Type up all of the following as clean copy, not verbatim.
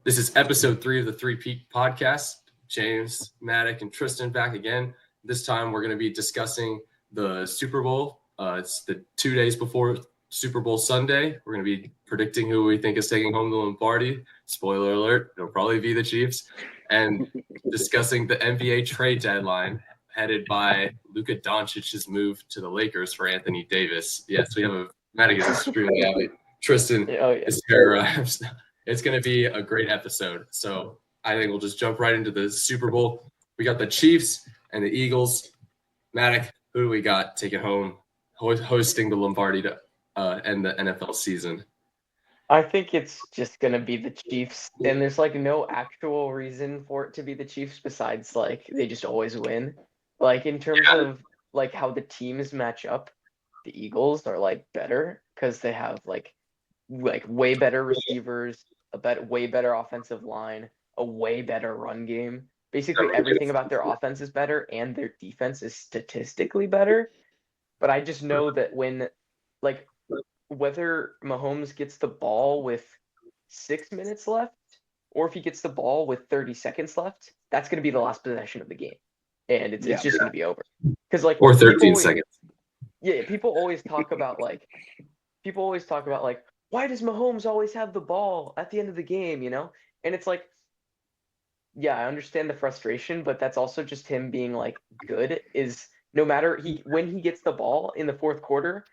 This is episode 3 of the Peat podcast. James, Maddoc, and Tristan back again. This time we're going to be discussing the Super Bowl. It's the 2 days before Super Bowl Sunday. We're going to be predicting who we think is taking home the Lombardi. Spoiler alert, it'll probably be the Chiefs. And discussing the NBA trade deadline headed by Luka Doncic's move to the Lakers for Anthony Davis. Yes, we have Maddoc is extremely happy. Tristan is terrorized. It's going to be a great episode. So I think we'll just jump right into the Super Bowl. We got the Chiefs and the Eagles. Maddoc, who do we got taking home, hosting the Lombardi to end the NFL season? I think it's just going to be the Chiefs. And there's no actual reason for it to be the Chiefs besides they just always win. In terms of how the teams match up, the Eagles are better because they have way better receivers, way better offensive line, a way better run game. Basically everything about their offense is better and their defense is statistically better. But I just know that when whether Mahomes gets the ball with 6 minutes left or if he gets the ball with 30 seconds left, that's going to be the last possession of the game. And it's just going to be over. Because or 13 seconds. Yeah, people always talk about why does Mahomes always have the ball at the end of the game, And it's yeah, I understand the frustration, but that's also just him being good is no matter when he gets the ball in the fourth quarter,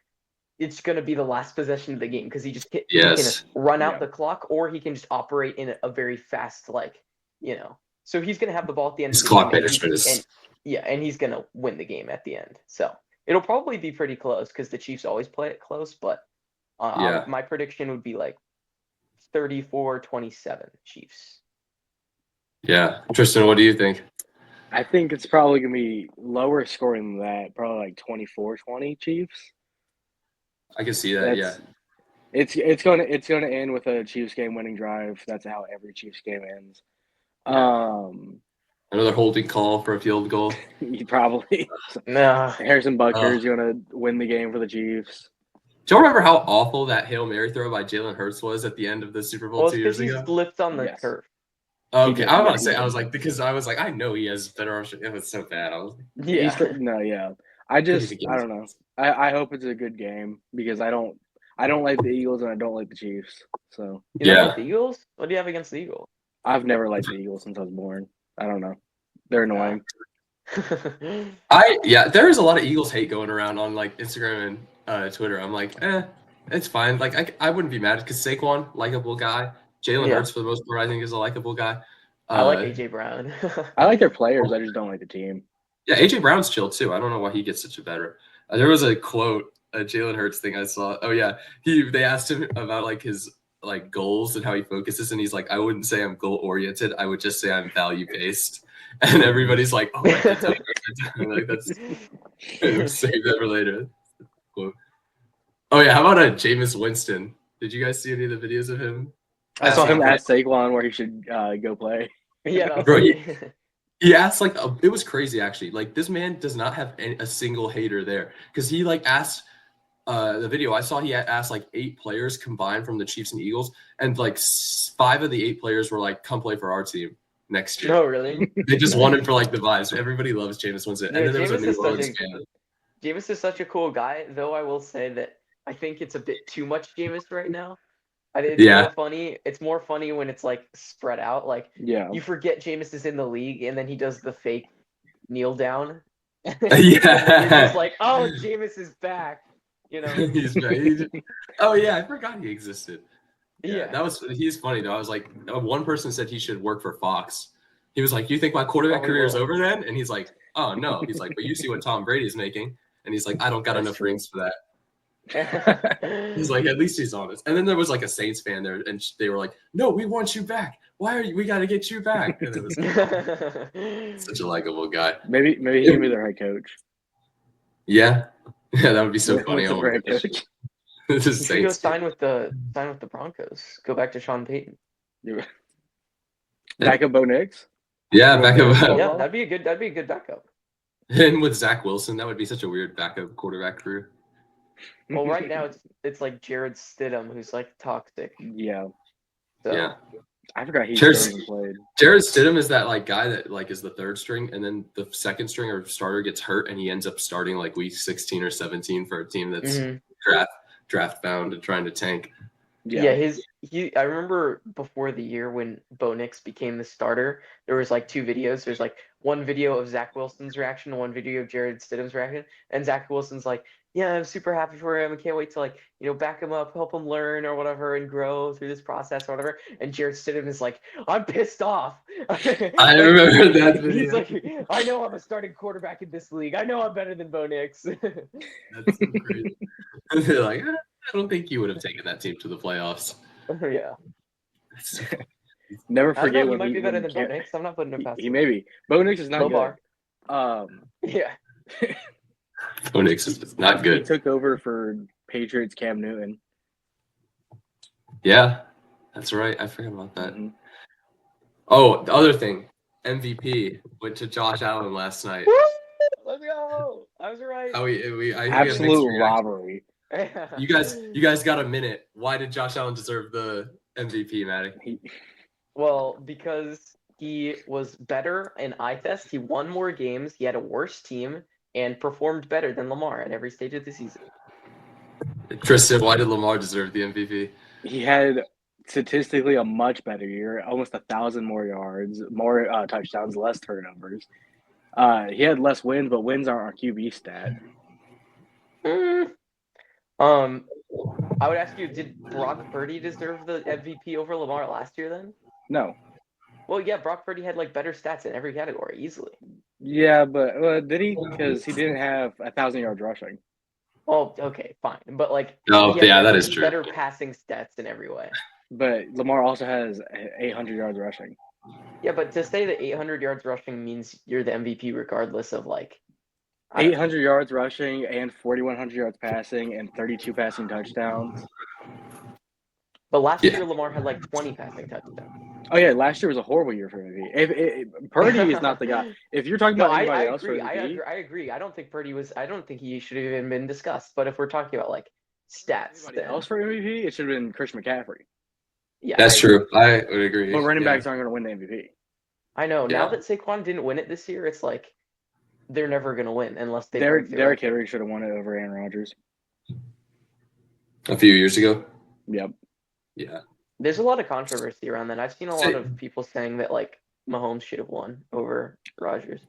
it's going to be the last possession of the game because he can run out the clock or he can just operate in a very fast, so he's going to have the ball at the end of the clock game. Management is... And he's going to win the game at the end. So it'll probably be pretty close because the Chiefs always play it close, but my prediction would be 34-27 Chiefs. Yeah. Tristan, what do you think? I think it's probably going to be lower scoring than that, probably 24-20 Chiefs. I can see that, It's going to end with a Chiefs game winning drive. That's how every Chiefs game ends. Another holding call for a field goal. Probably. Harrison Butker's going to win the game for the Chiefs. Do you remember how awful that Hail Mary throw by Jalen Hurts was at the end of the Super Bowl 2 years ago? He slipped on the turf. Okay, I was about to say, I know he has better arms. It was so bad. I was I don't know. I hope it's a good game because I don't like the Eagles and I don't like the Chiefs. So you don't like the Eagles? What do you have against the Eagles? I've never liked the Eagles since I was born. I don't know. They're annoying. There is a lot of Eagles hate going around on Instagram and Twitter. I'm it's fine. I wouldn't be mad because Saquon, likable guy. Jalen Hurts, for the most part, I think is a likable guy. I like AJ Brown. I like their players. I just don't like the team. Yeah, AJ Brown's chill too. I don't know why he gets such a better. There was a quote, a Jalen Hurts thing I saw. Oh yeah, they asked him about his goals and how he focuses, and he's like, I wouldn't say I'm goal oriented. I would just say I'm value based. And everybody's like, oh, that's save that for later. Quote. Oh yeah, how about Jameis Winston? Did you guys see any of the videos of him? I saw him ask Saquon where he should go play. Yeah, bro. He asked it was crazy actually. This man does not have a single hater there because he asked the video I saw. He asked 8 players combined from the Chiefs and Eagles, and 5 of the 8 players were come play for our team next year. Oh really? They just wanted for the vibes. Everybody loves Jameis Winston, and then there was a New Orleans fan. Jameis is such a cool guy, though. I will say that I think it's a bit too much Jameis right now. It's more funny. It's more funny when it's spread out. You forget Jameis is in the league, and then he does the fake kneel down. It's oh, Jameis is back. He's back. Oh yeah, I forgot he existed. He's funny though. I was one person said he should work for Fox. He was you think my quarterback career is over then? And he's like, oh no. He's but you see what Tom Brady's making, and he's I don't got enough rings for that. He's at least he's honest. And then there was a Saints fan there, and they were no, we want you back. Why are you? We got to get you back. And it was such a likable guy. Maybe he can be their head coach. Yeah, that would be so funny. Just go sign with the Broncos. Go back to Sean Payton. Backup Bo Nix. Yeah, backup. Yeah, that'd be a good backup. And with Zach Wilson, that would be such a weird backup quarterback crew. Well, right now it's Jared Stidham who's toxic. Yeah. So. Yeah. I forgot he Jared- still even played. Jared Stidham is that like guy that like is the third string, and then the second string or starter gets hurt, and he ends up starting like week 16 or 17 for a team that's draft bound and trying to tank. Yeah, I remember before the year when Bo Nix became the starter, there was like 2 videos. There's like one video of Zach Wilson's reaction, one video of Jared Stidham's reaction, and Zach Wilson's like, "Yeah, I'm super happy for him. I can't wait to like back him up, help him learn or whatever, and grow through this process or whatever." And Jared Stidham is like, "I'm pissed off." I remember that video. He's like, "I know I'm a starting quarterback in this league. I know I'm better than Bo Nix." That's so crazy. They're like, I don't think you would have taken that team to the playoffs. Yeah. Never forget he when might be better than Bo Nix. I'm not putting it past he him. may be. Bo Nix is not Low good. bar. Yeah. Bo Nix is not He good. took over for Patriots Cam Newton. Yeah, that's right. I forgot about that. Mm-hmm. Oh, the other thing, MVP went to Josh Allen last night. Woo! Let's go. I was right. Absolute robbery. You guys got a minute. Why did Josh Allen deserve the MVP, Maddoc? Well, because he was better in eye test. He won more games. He had a worse team and performed better than Lamar at every stage of the season. Tristan, why did Lamar deserve the MVP? He had statistically a much better year, almost 1,000 more yards, more touchdowns, less turnovers. He had less wins, but wins aren't a QB stat. I would ask you, did Brock Purdy deserve the MVP over Lamar last year then? No. Well, yeah, Brock Purdy had like better stats in every category easily. Yeah, but did he? Because he didn't have 1,000 yards rushing. Well, okay, fine, but like, that is true. Better passing stats in every way. But Lamar also has 800 yards rushing. Yeah, but to say that 800 yards rushing means you're the MVP regardless of like 800 yards rushing and 4,100 yards passing and 32 passing touchdowns. But last year Lamar had like 20 passing touchdowns. Oh yeah, last year was a horrible year for MVP. If Purdy is not the guy. If you're talking about anybody else for MVP, I agree. I don't think Purdy was. I don't think he should have even been discussed. But if we're talking about like stats, anybody else for MVP, it should have been Christian McCaffrey. Yeah, that's true. I would agree. But running backs aren't going to win the MVP. I know. Yeah. Now that Saquon didn't win it this year, it's like they're never going to win unless they. Derrick Henry should have won it over Aaron Rodgers a few years ago. Yep. Yeah. There's a lot of controversy around that. I've seen a lot of people saying that like Mahomes should have won over Rodgers.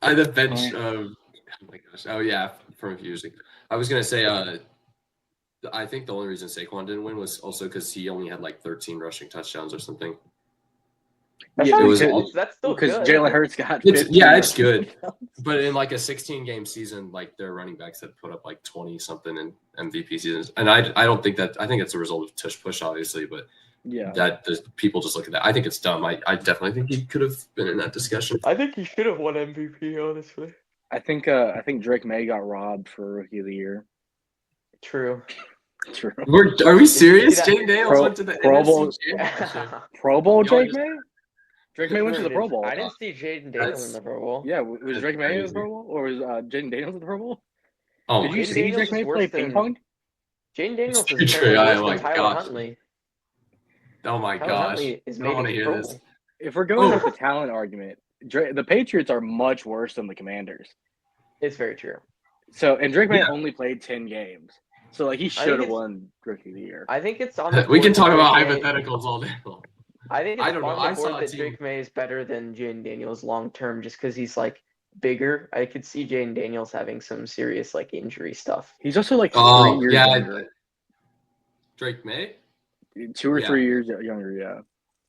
The bench. Oh my gosh. Oh yeah, from a few years ago. I was gonna say. I think the only reason Saquon didn't win was also because he only had like 13 rushing touchdowns or something. That's still because good. Jalen Hurts got. It's good. But in like a 16-game season, like their running backs had put up like 20 something in MVP seasons, and I don't think that. I think it's a result of tush push, obviously, but that people just look at that. I think it's dumb. I definitely think he could have been in that discussion. I think he should have won MVP, honestly. I think Drake May got robbed for Rookie of the Year. True. Are we serious? Jaden Daniels went to the Pro Bowl. Pro Bowl, Drake May? Drake May went to the Pro Bowl. I didn't see Jaden Daniels in the Pro Bowl. Yeah, was Drake May in the Pro Bowl? Or was Jaden Daniels in the Pro Bowl? Oh, did you see Drake May play ping pong? Jaden Daniels is Tyler Huntley. Oh my gosh. I don't want to hear this. If we're going with the talent argument, the Patriots are much worse than the Commanders. It's very true. So, and Drake May only played 10 games. So, like, he should have won Rookie of the Year. I think it's on the we can talk about hypotheticals all day long. I think it's on the board that Drake May is better than Jaden Daniels long term just because he's, like, bigger. I could see Jaden Daniels having some serious, like, injury stuff. He's also, like, 3 years younger. Drake May? 2 or 3 years younger, yeah.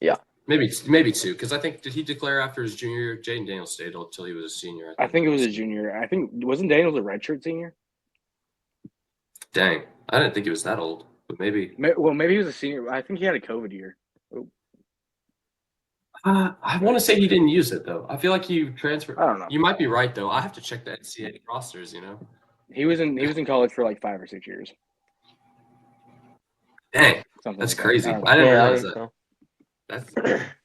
Yeah. Maybe 2, because I think, did he declare after his junior year? Jaden Daniels stayed until he was a senior. I think it was a junior. I think, wasn't Daniels a redshirt senior? Dang. I didn't think he was that old, but maybe. Well, maybe he was a senior. I think he had a COVID year. Oh. I want to say he didn't use it, though. I feel like he transferred. I don't know. You might be right, though. I have to check the NCAA rosters, He was in college for like 5 or 6 years. Dang. That's crazy. I didn't realize that. So.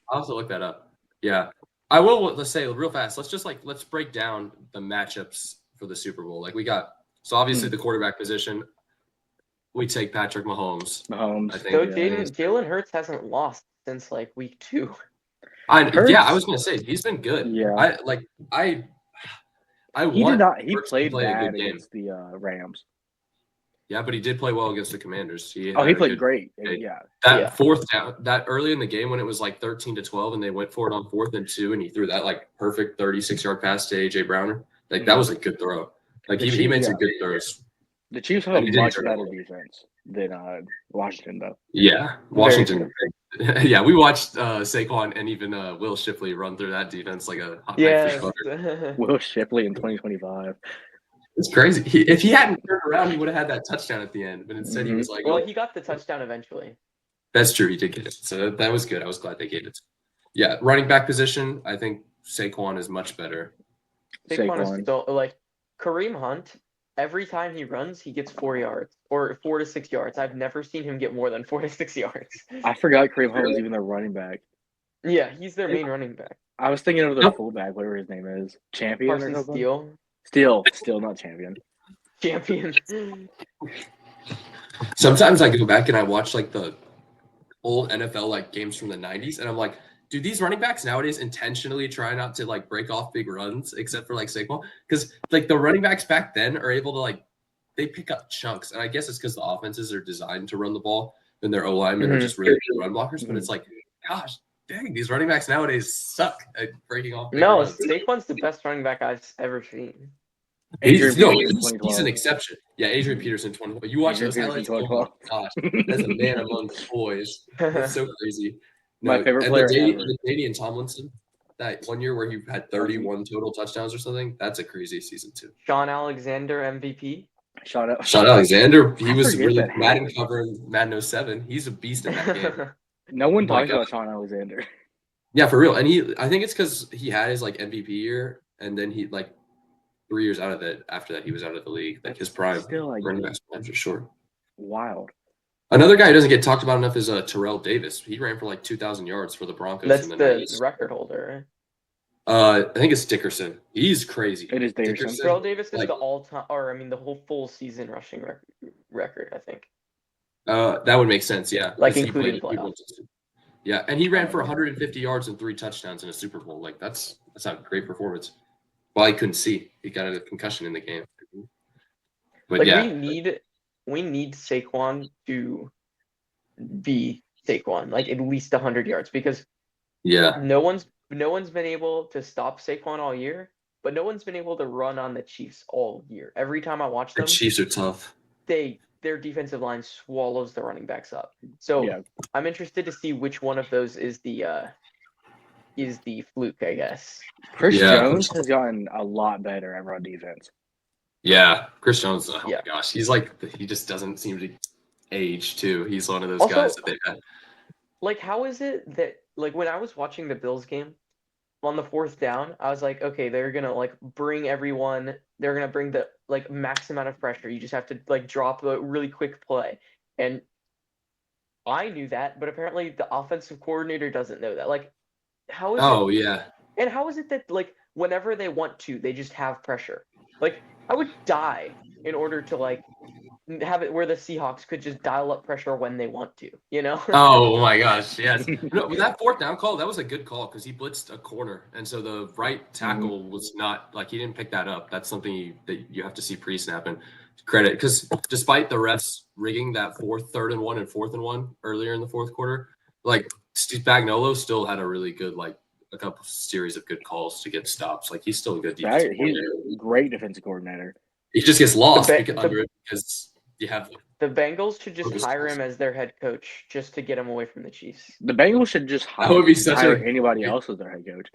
I'll also look that up. Yeah. I will. Let's say real fast. Let's break down the matchups for the Super Bowl. Like we got. So obviously the quarterback position, we take Patrick Mahomes. I think, so Jalen Hurts hasn't lost since like week 2. I Hurts. was gonna say he's been good. Yeah. I He want did not. He Hurts to played play a bad good game. against the Rams. Yeah, but he did play well against the Commanders. He Oh, he had a played good great. day. Yeah. That Yeah. fourth down, that early in the game when it was like 13-12 and they went for it on 4th and 2 and he threw that like perfect 36-yard pass to AJ Browner. Like that was a good throw. Like The he Chiefs- made some yeah. good throws. The Chiefs have And a he did much turn it better over. defense than Washington, though. Yeah, Very Washington. Yeah, we watched Saquon and even Will Shipley run through that defense like a hot knife through butter. Will Shipley in 2025. It's crazy. If he hadn't turned around, he would have had that touchdown at the end. But instead, he was like, Well, "Oh." he got the touchdown eventually. That's true. He did get it. So that was good. I was glad they gave it. Yeah, running back position, I think Saquon is much better. Saquon is so like Kareem Hunt. Every time he runs, he gets 4 yards or 4 to 6 yards. I've never seen him get more than 4 to 6 yards. I forgot Kareem Hunt was even their running back. Yeah, he's their main running back. I was thinking of the fullback, whatever his name is. Champion or Carson something? Steele. Still not champion. Champion. Sometimes I go back and I watch like the old NFL like games from the 90s and I'm like, do these running backs nowadays intentionally try not to like break off big runs except for like Saquon? Because like the running backs back then are able to like they pick up chunks. And I guess it's because the offenses are designed to run the ball and their O-linemen are just really good run blockers. But it's like, gosh, dang, these running backs nowadays suck at breaking off big No, runs. Saquon's the best running back I've ever seen. Adrian Peterson, he's 2012. an exception. Yeah, Adrian Peterson, 2012. But you watch Adrian those Peterson, highlights, oh my 2012. gosh, that's a man among boys. That's so crazy. My favorite and player the ever. Dadian Tomlinson, that 1 year where he had 31 total touchdowns or something, that's a crazy season too. Sean Alexander MVP. Shout out. Sean Alexander, he I was forget really that Madden happened. covering Madden 07. He's a beast in that game. No one My talks God. about Sean Alexander. Yeah, for real. And I think it's because he had his like MVP year, and then he like 3 years out of it. After that, he was out of the league. Like his prime Still, like, running backs are short. wild. Another guy who doesn't get talked about enough is Terrell Davis. He ran for like 2,000 yards for the Broncos That's in the the 90s. record holder. I think it's Dickerson. He's crazy. It is Dickerson. Terrell Davis is like- the all-time, or I mean, the whole full season rushing record. I think. That would make sense, yeah. Like 'Cause he including played- playoffs. Yeah, and he ran for 150 yards and 3 touchdowns in a Super Bowl. Like that's a great performance. Well, I couldn't see. He got a concussion in the game. But Like yeah, we need Saquon to be Saquon, like at least 100 yards, because yeah, no one's been able to stop Saquon all year, but no one's been able to run on the Chiefs all year. Every time I watch the them, Chiefs are tough. their defensive line swallows the running backs up. So Yeah. I'm interested to see which one of those is the fluke, I guess. Chris Yeah. Jones has gotten a lot better at run defense. Yeah, Chris Jones. Oh Yeah. my gosh, he just doesn't seem to age too. He's one of those Also- guys that they've had. Like, how is it that, like, when I was watching the Bills game on the 4th down, I was like, okay, they're gonna like bring everyone. They're gonna bring the like max amount of pressure. You just have to like drop a really quick play, and I knew that, but apparently the offensive coordinator doesn't know that. Like, how is Oh it? yeah, And how is it that like whenever they want to, they just have pressure? Like, I would die in order to like have it where the Seahawks could just dial up pressure when they want to, you know? Oh my gosh, yes. No, with that 4th down call, that was a good call because he blitzed a corner, and so the right tackle was not like he didn't pick that up. That's something that you have to see pre-snap and credit because despite the refs rigging that 3rd and 1 and 4th and 1 earlier in the 4th quarter, like Steve Spagnuolo still had a really good like a couple series of good calls to get stops. Like he's still a good defensive He's coordinator. a great defensive coordinator. He just gets lost The- under it because you have The Bengals should just Focus hire calls. him as their head coach just to get him away from the Chiefs. The Bengals should just That would be such hire a- anybody else as their head coach.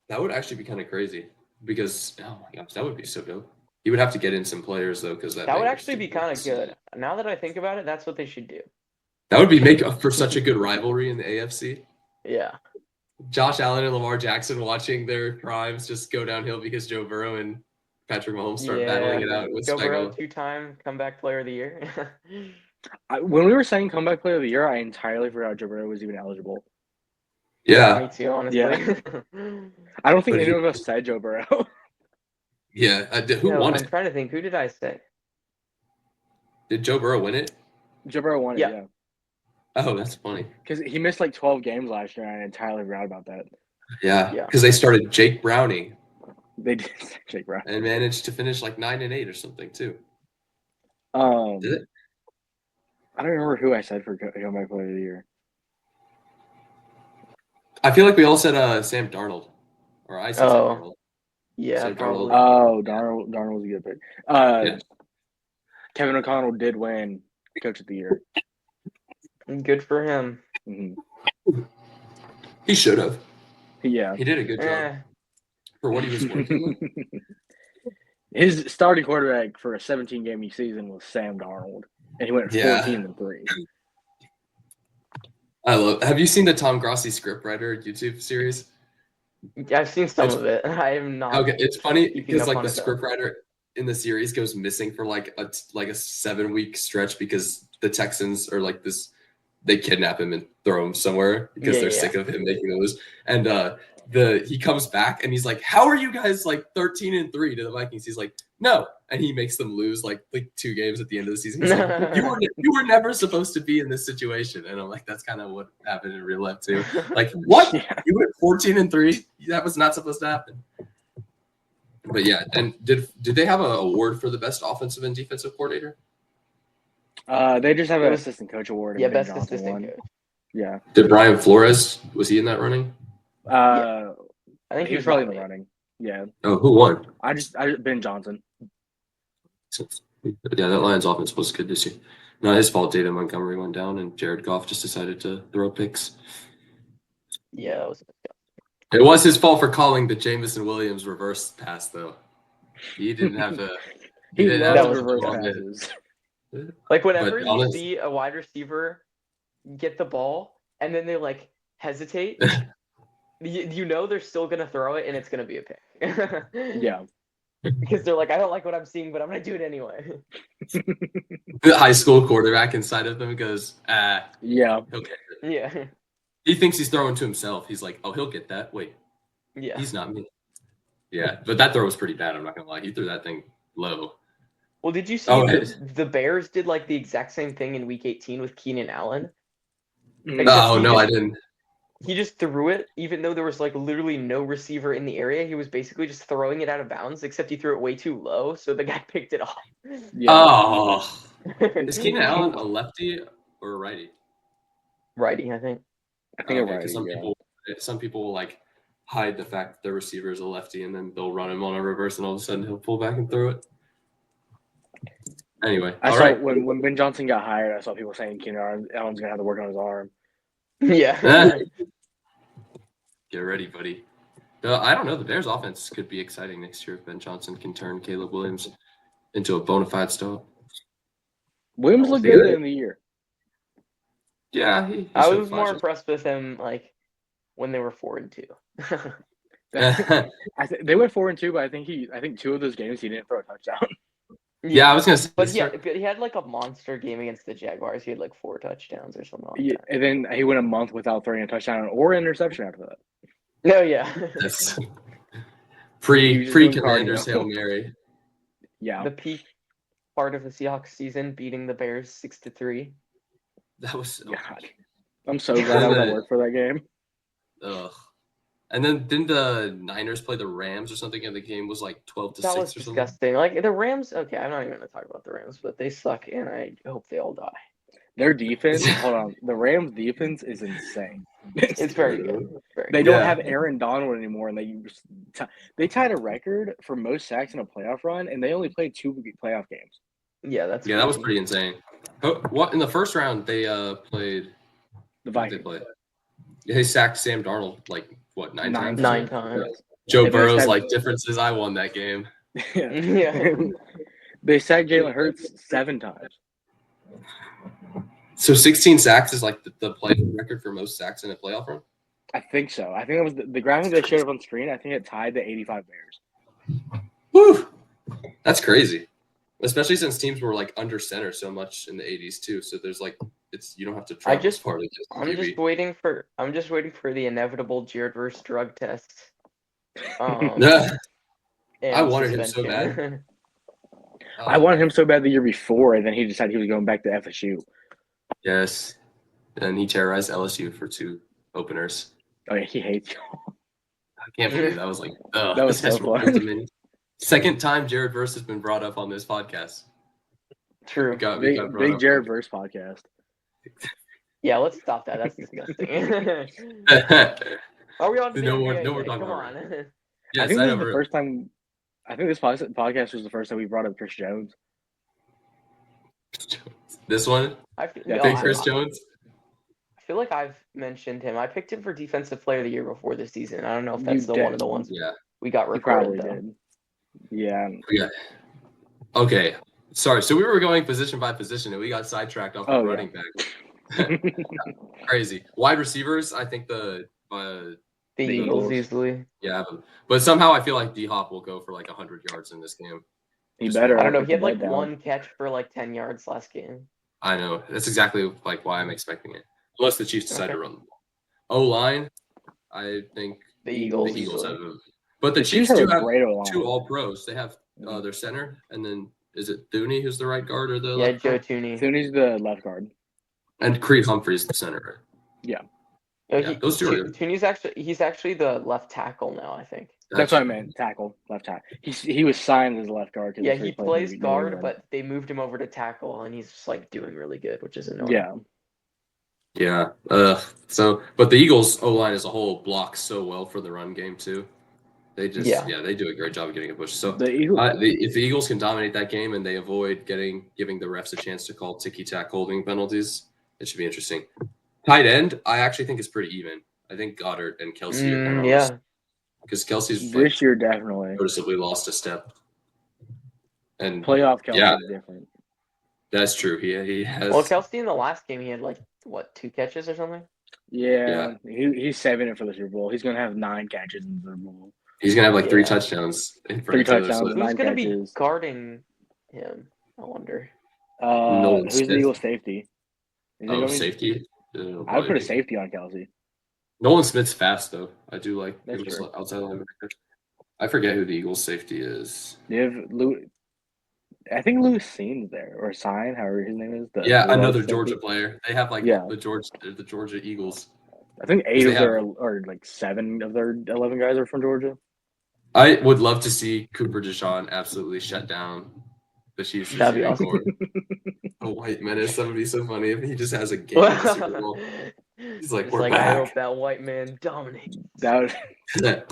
that would actually be kind of crazy because oh my gosh, that would be so dope. He would have to get in some players though because That would actually be kind of good. Now that I think about it, that's what they should do. That would be make up for such a good rivalry in the AFC. Yeah. Josh Allen and Lamar Jackson watching their crimes just go downhill because Joe Burrow and Patrick Mahomes start battling it out with Joe Burrow, Spagnuolo. 2-time comeback player of the year. When we were saying comeback player of the year, I entirely forgot Joe Burrow was even eligible. Yeah, Me too, honestly. Yeah. I don't think But any of us said Joe Burrow. yeah. Who No, won I'm it? trying to think. Who did I say? Did Joe Burrow win it? Joe Burrow won it, Yeah. yeah. Oh, that's funny. Because he missed like 12 games last year, and I entirely forgot about that. Yeah, Yeah. because they started Jake Browning They did Jake Brown. and managed to finish like 9-8 or something too. Did it? I don't remember who I said for comeback player of the year. I feel like we all said Sam Darnold, or I said Sam Darnold. Yeah, Sam probably. Oh, Darnold was a good pick. Yeah. Kevin O'Connell did win Coach of the Year. Good for him. Mm-hmm. He should have. Yeah. He did a good job for what he was working with. His starting quarterback for a 17-game season was Sam Darnold, and he went 14-3. Have you seen the Tom Grossi scriptwriter YouTube series? I've seen some of it. I am not. Okay, it's funny keeping because up like on the it, though. scriptwriter in the series goes missing for like a 7-week stretch because the Texans are like this. They kidnap him and throw him somewhere because they're sick of him making those. And he comes back and he's like, "How are you guys like 13-3 to the Vikings?" He's like, "No," and he makes them lose like 2 games at the end of the season. He's like, "You were never supposed to be in this situation," and I'm like, "That's kind of what happened in real life too." Like, what? Yeah. You went 14-3? That was not supposed to happen. But yeah, and did they have an award for the best offensive and defensive coordinator? They just have an assistant coach award. Yeah, and Ben best Johnson assistant won. coach. Yeah. Did Brian Flores, was he in that running? I think he was probably in the running. Yeah. Oh, who won? I Ben Johnson. Yeah, that Lions offense was good this year. Not his fault. David Montgomery went down, and Jared Goff just decided to throw picks. Yeah, it was his fault for calling the Jamison Williams reverse pass, though. He didn't have to. He didn't loves have to reverse do all passes. Like whenever you see a wide receiver get the ball and then they like hesitate, you know they're still gonna throw it and it's gonna be a pick. Yeah. Because they're like, I don't like what I'm seeing, but I'm gonna do it anyway. The high school quarterback inside of them goes, Yeah. He'll get it. Yeah. He thinks he's throwing to himself. He's like, oh, he'll get that. Wait. Yeah. He's not me. Yeah, but that throw was pretty bad. I'm not gonna lie. He threw that thing low. Well, did you see the Bears did like the exact same thing in Week 18 with Keenan Allen? No, I didn't. He just threw it, even though there was like literally no receiver in the area. He was basically just throwing it out of bounds, except he threw it way too low, so the guy picked it off. Yeah. Oh, is Keenan Allen a lefty or a righty? Righty, I think. I think a righty. Some people will like hide the fact that the receiver is a lefty, and then they'll run him on a reverse, and all of a sudden he'll pull back and throw it. Anyway, I saw when Ben Johnson got hired, I saw people saying Keenan Allen's gonna have to work on his arm. Yeah. Get ready, buddy. I don't know. The Bears' offense could be exciting next year if Ben Johnson can turn Caleb Williams into a bona fide star. Williams looked good in the year. Yeah, he I was more impressed with him like when they were 4-2. They went 4-2, but I think 2 of those games he didn't throw a touchdown. Yeah, I was gonna say, but he had like a monster game against the Jaguars. He had like 4 touchdowns or something like that. And then he went a month without throwing a touchdown or interception after that. No, yeah. That's pre-Commanders Hail Mary. Yeah. The peak part of the Seahawks season, beating the Bears 6-3. That was so God. I'm so glad I was at work for that game. Ugh. And then didn't the Niners play the Rams or something, and the game was like 12-6 or something? That was disgusting. Like the Rams, okay, I'm not even going to talk about the Rams, but they suck, and I hope they all die. Their defense, hold on, the Rams' defense is insane. It's very good. They don't have Aaron Donald anymore, and they tied a record for most sacks in a playoff run, and they only played 2 playoff games. Yeah, that's that was pretty insane. What in the first round they played the Vikings. They sacked Sam Darnold like what 9 times? 9 times. Joe Burrow's like differences. I won that game. Yeah. They sacked Jalen Hurts 7 times. So 16 sacks is like the play record for most sacks in a playoff run? I think so. I think it was the graphic they showed up on screen. I think it tied the 85 Bears. Woo! That's crazy. Especially since teams were like under center so much in the 80s too. So there's like you don't have to travel as far to just I'm just waiting for the inevitable Jared versus drug test. I wanted him so bad. I wanted him so bad the year before, and then he decided he was going back to FSU. Yes. and he terrorized LSU for 2 openers. Oh yeah, he hates you. I can't believe that was like, That was so that's fun. ultimate. Second time Jared Verse has been brought up on this podcast. True. We got brought Big up. Jared Verse podcast. Yeah, let's stop that. That's disgusting. Are we on to the No more- NBA no more yet? talking Come about on. Yes, I think I this is know. the first time. I think this podcast was the first time we brought up Chris Jones. This one, I feel, Yeah, no, big I- Chris Jones. I feel like I've mentioned him. I picked him for defensive player of the year before this season. I don't know if You that's the one of the did. ones Yeah, we got He recorded probably though. did. Yeah. yeah. Okay, sorry. So we were going position by position, and we got sidetracked off the Oh, yeah. running back. Crazy. Wide receivers, I think the The Eagles. Eagles easily. yeah, but somehow I feel like D Hop will go for like 100 yards in this game. He Just better. I don't know. put He had the like bed down. one catch for like 10 yards last game. I know. That's exactly like why I'm expecting it. Unless the Chiefs decide Okay. to run the ball. O-line, I think The Eagles. the Eagles easily. have them. But the The Chiefs Chiefs do have a have great O-line. 2 all-pros. They have their center, and then is it Thuney who's the right guard or the Yeah, left Joe guard? Tooney. Thuney's the left guard. And Creed Humphrey's the center. No, Yeah, those two are good. Tooney's actually the left tackle now, I think. That's what I meant. Tackle, left tackle. He was signed as a left guard. 'cause Yeah, that's where he played plays in New guard, England. but they moved him over to tackle, and he's just like doing really good, which is annoying. Yeah. Yeah. But the Eagles O-line as a whole blocks so well for the run game too. They just they do a great job of getting a push. So The Eagles. if the Eagles can dominate that game and they avoid giving the refs a chance to call ticky-tack holding penalties, it should be interesting. Tight end, I actually think is pretty even. I think Goddard and Kelsey are kind of Yeah. because Kelsey's like, This year, definitely. noticeably lost a step. And Playoff Kelsey Yeah. is different. that's true. He has Well, Kelsey in the last game, he had like what 2 catches or something. Yeah. He's saving it for the Super Bowl. He's going to have 9 catches in the Super Bowl. he's gonna have like 3 Yeah. touchdowns in 3 front of Taylor touchdowns. Swift. Who's 9 gonna be catches. guarding him? I wonder. Nolan Who's the Smith. Eagles safety? Is he Oh, going to safety. I would put a safety on Kelsey. Nolan Smith's fast though. I do like That's him as true. outside linebacker. I forget who the Eagles safety is. They have I think Lewis Seams there or Sign, however his name is. Yeah, the another safety. Georgia player. They have like Yeah. the Georgia Eagles. I think 8 they of their or like 7 of their 11 guys are from Georgia. I would love to see Cooper DeJean absolutely shut down the Chiefs That'd be receiving awesome. core. A white menace. That would be so funny if he just has a game in the Super Bowl. He's like, It's we're I back. hope that white man dominates. That would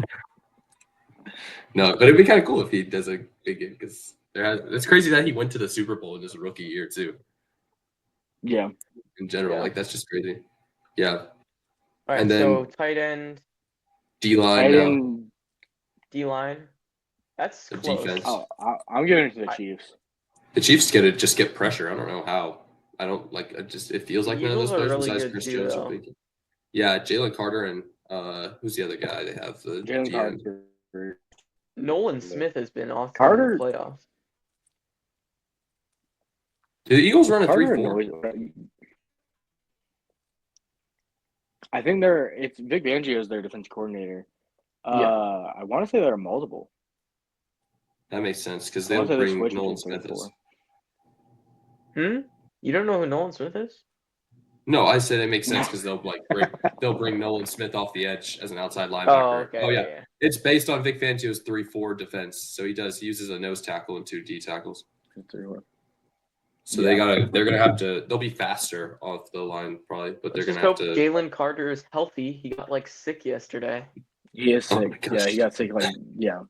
No, but it'd be kind of cool if he does a big game because it's crazy that he went to the Super Bowl in his rookie year too. yeah. In general, Yeah. like that's just crazy. Yeah, All right, And then- so tight end, D line And now. then D line. That's The close. defense. I'm giving it to the Chiefs. The Chiefs get pressure. I don't know how. I don't like. It feels like The none of those Eagles are players really besides good Chris too, Jones. though. Are big. Yeah, Jalen Carter and who's the other guy they have? The Jalen GM. Carter. Nolan Smith has been awesome Carter- in the playoffs. Do the Eagles run a Carter 3-4? annoys- I think it's Vic Fangio is their defense coordinator. I want to say they're multiple. That makes sense because I they'll wanna say they bring switch Nolan between Smith as. 3-4. You don't know who Nolan Smith is? No, I said it makes sense because they'll bring Nolan Smith off the edge as an outside linebacker. Oh, okay. Oh yeah, it's based on Vic Fangio's 3-4 defense. So he uses a nose tackle and 2 D tackles. 3-4. So Yeah. they're gonna have to. They'll be faster off the line probably, but they're Let's gonna just have hope to. Jalen Carter is healthy. He got like sick yesterday. He is Oh my sick. gosh. Yeah, he got sick. Yeah.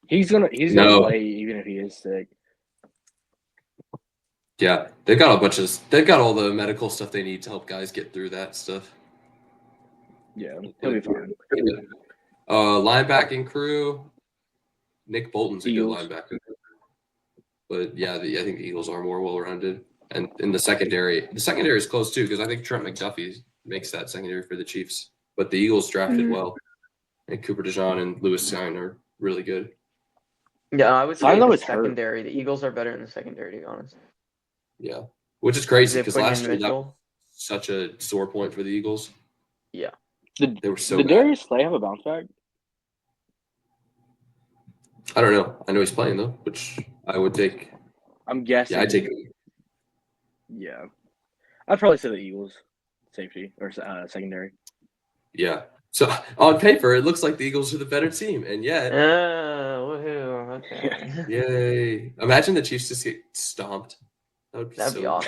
He's gonna No. play even if he is sick. Yeah, they've got all the medical stuff they need to help guys get through that stuff. Yeah, he'll be fine. Linebacking crew. Nick Bolton's a Eagles. good linebacker. But yeah, I think the Eagles are more well-rounded. And in the secondary is close too because I think Trent McDuffie makes that secondary for the Chiefs. But the Eagles drafted well. And Cooper DeJean and Lewis Stein are really good. Yeah, I would say I know the it's hurt. secondary. The Eagles are better in the secondary, to be honest. Yeah, which is crazy They because put in last year that was Mitchell. such a sore point for the Eagles. Yeah. They were so Did bad. Darius Slay have a bounce back? I don't know. I know he's playing though, which I would take. I'm guessing. Yeah, I take him. Yeah. I'd probably say the Eagles safety or secondary. Yeah. So on paper, it looks like the Eagles are the better team, and yet, Woohoo! Okay. yay! Imagine the Chiefs just get stomped. That would be That'd be so.